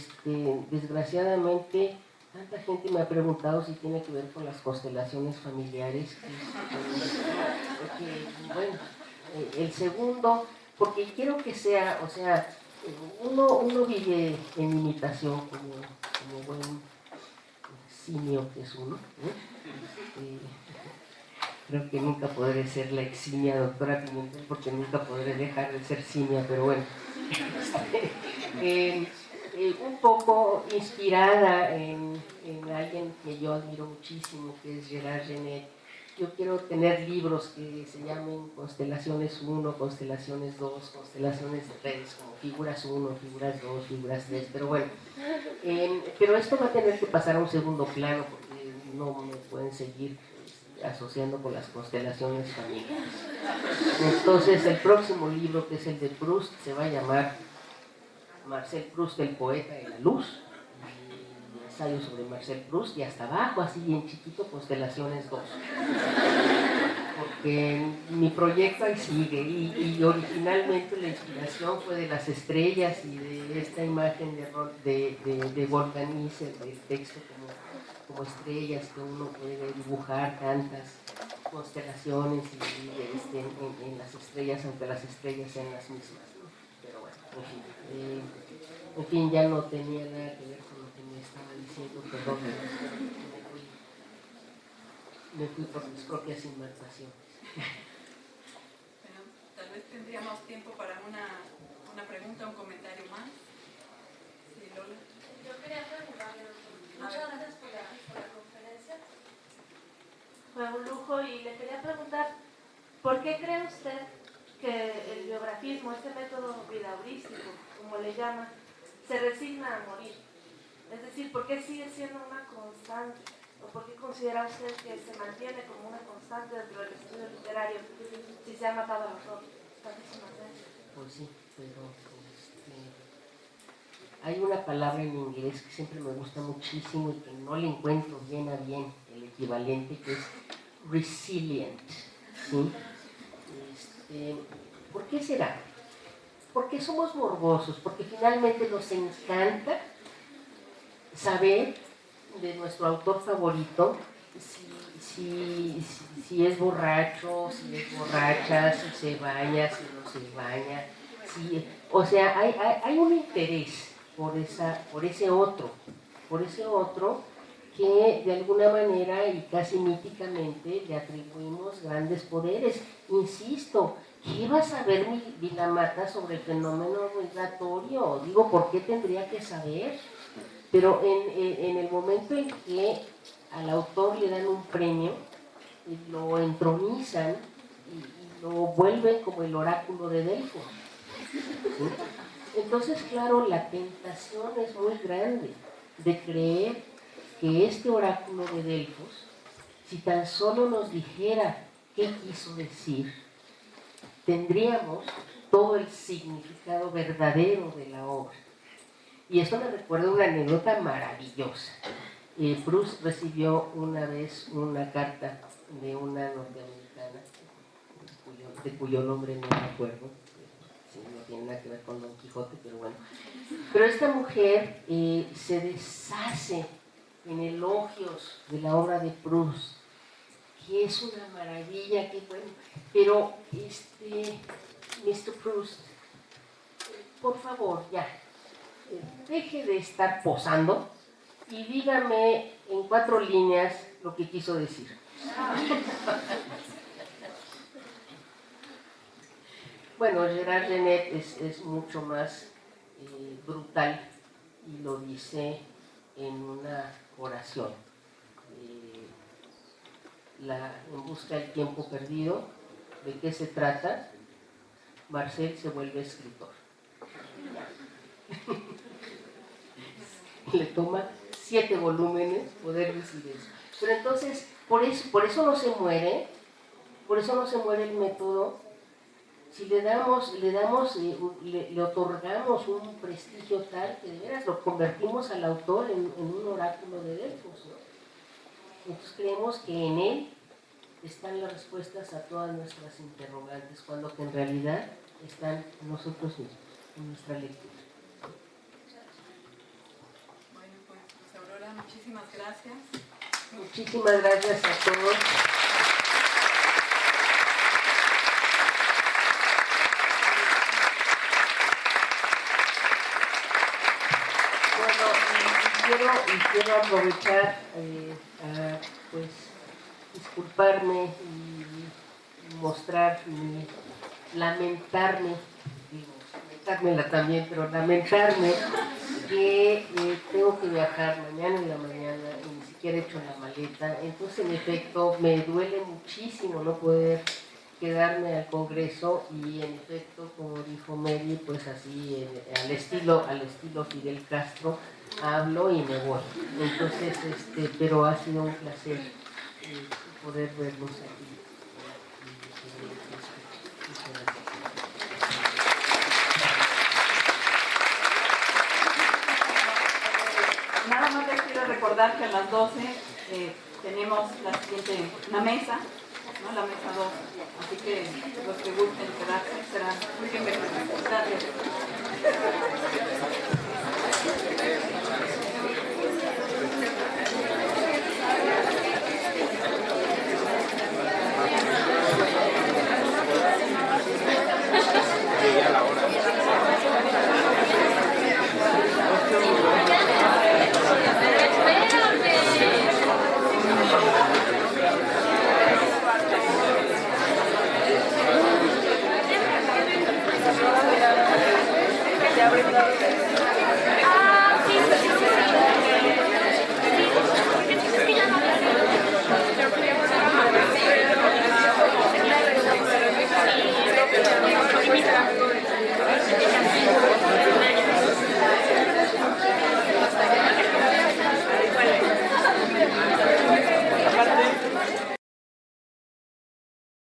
desgraciadamente tanta gente me ha preguntado si tiene que ver con las constelaciones familiares, bueno, el segundo, porque quiero que sea, o sea, uno vive en imitación como buen simio que es uno, ¿eh? Creo que nunca podré ser la eximia doctora Pimentel, porque nunca podré dejar de ser simia, pero bueno. un poco inspirada en alguien que yo admiro muchísimo, que es Gerard Genet. Yo quiero tener libros que se llamen Constelaciones 1, Constelaciones 2, Constelaciones 3, como figuras 1, figuras 2, figuras 3, pero bueno. Pero esto va a tener que pasar a un segundo plano porque no me pueden seguir asociando con las constelaciones familiares. Entonces el próximo libro, que es el de Proust, se va a llamar Marcel Proust, el poeta de la luz, y ensayo sobre Marcel Proust, y hasta abajo, así bien chiquito, Constelaciones 2. Porque mi proyecto ahí sigue, y originalmente la inspiración fue de las estrellas y de esta imagen de Wolfgang Nietzsche, del texto como estrellas que uno puede dibujar, tantas constelaciones y en las estrellas, aunque las estrellas sean las mismas, ¿no? Pero bueno, en fin, ya no tenía nada que ver con lo que me estaba diciendo, perdón, me fui por mis propias inmertaciones. Bueno, tal vez tendríamos tiempo para una pregunta, un comentario más. Sí, Lola. Yo quería preguntarle, muchas gracias por la conferencia. Fue un lujo y le quería preguntar, ¿por qué cree usted que el biografismo, este método vidaurístico, como le llaman, se resigna a morir? Es decir, ¿por qué sigue siendo una constante? ¿O por qué considera usted que se mantiene como una constante dentro del estudio literario si se ha matado a los otros tantísimas veces? Pues sí, pero hay una palabra en inglés que siempre me gusta muchísimo y que no le encuentro bien a bien el equivalente, que es resilient, ¿sí? ¿Por qué será? Porque somos morbosos, porque finalmente nos encanta saber de nuestro autor favorito si es borracho, si es borracha, si se baña, si no se baña. O sea, hay un interés por ese otro que de alguna manera y casi míticamente le atribuimos grandes poderes. Insisto, ¿qué va a saber Vilamata sobre el fenómeno migratorio? Digo, ¿por qué tendría que saber? Pero en el momento en que al autor le dan un premio, lo entronizan y lo vuelven como el oráculo de Delfos, ¿sí? Entonces, claro, la tentación es muy grande de creer que este oráculo de Delfos, si tan solo nos dijera qué quiso decir, tendríamos todo el significado verdadero de la obra. Y esto me recuerda una anécdota maravillosa. Proust recibió una vez una carta de una norteamericana, de cuyo nombre no me acuerdo, no tiene nada que ver con Don Quijote, pero bueno. Pero esta mujer se deshace en elogios de la obra de Proust, que es una maravilla, que bueno. Pero, Mr. Proust, por favor, ya, deje de estar posando y dígame en 4 líneas lo que quiso decir. Bueno, Gerard Genet es mucho más brutal y lo dice en una oración. En busca del tiempo perdido. ¿De qué se trata? Marcel se vuelve escritor. Le toma 7 volúmenes poder decir eso. Pero entonces, por eso no se muere, el método. Si le otorgamos un prestigio tal que de veras lo convertimos al autor en un oráculo de Delfos, ¿no? Entonces creemos que en él están las respuestas a todas nuestras interrogantes, cuando que en realidad están en nosotros mismos, en nuestra lectura. Bueno, pues Aurora, muchísimas gracias. Muchísimas gracias a todos. Quiero aprovechar pues disculparme y mostrar lamentarme también, pero lamentarme que tengo que viajar mañana en la mañana y ni siquiera he hecho la maleta. Entonces, en efecto, me duele muchísimo no poder quedarme al Congreso y, en efecto, como dijo Mary, pues así, al estilo Fidel Castro, hablo y me voy. Entonces, pero ha sido un placer poder verlos aquí. Nada más les quiero recordar que a las 12 tenemos la siguiente, una mesa, ¿no? La mesa 2. Así que los que gusten quedarse serán muy bienvenidos. Gracias. Llegué a la hora. Ya abre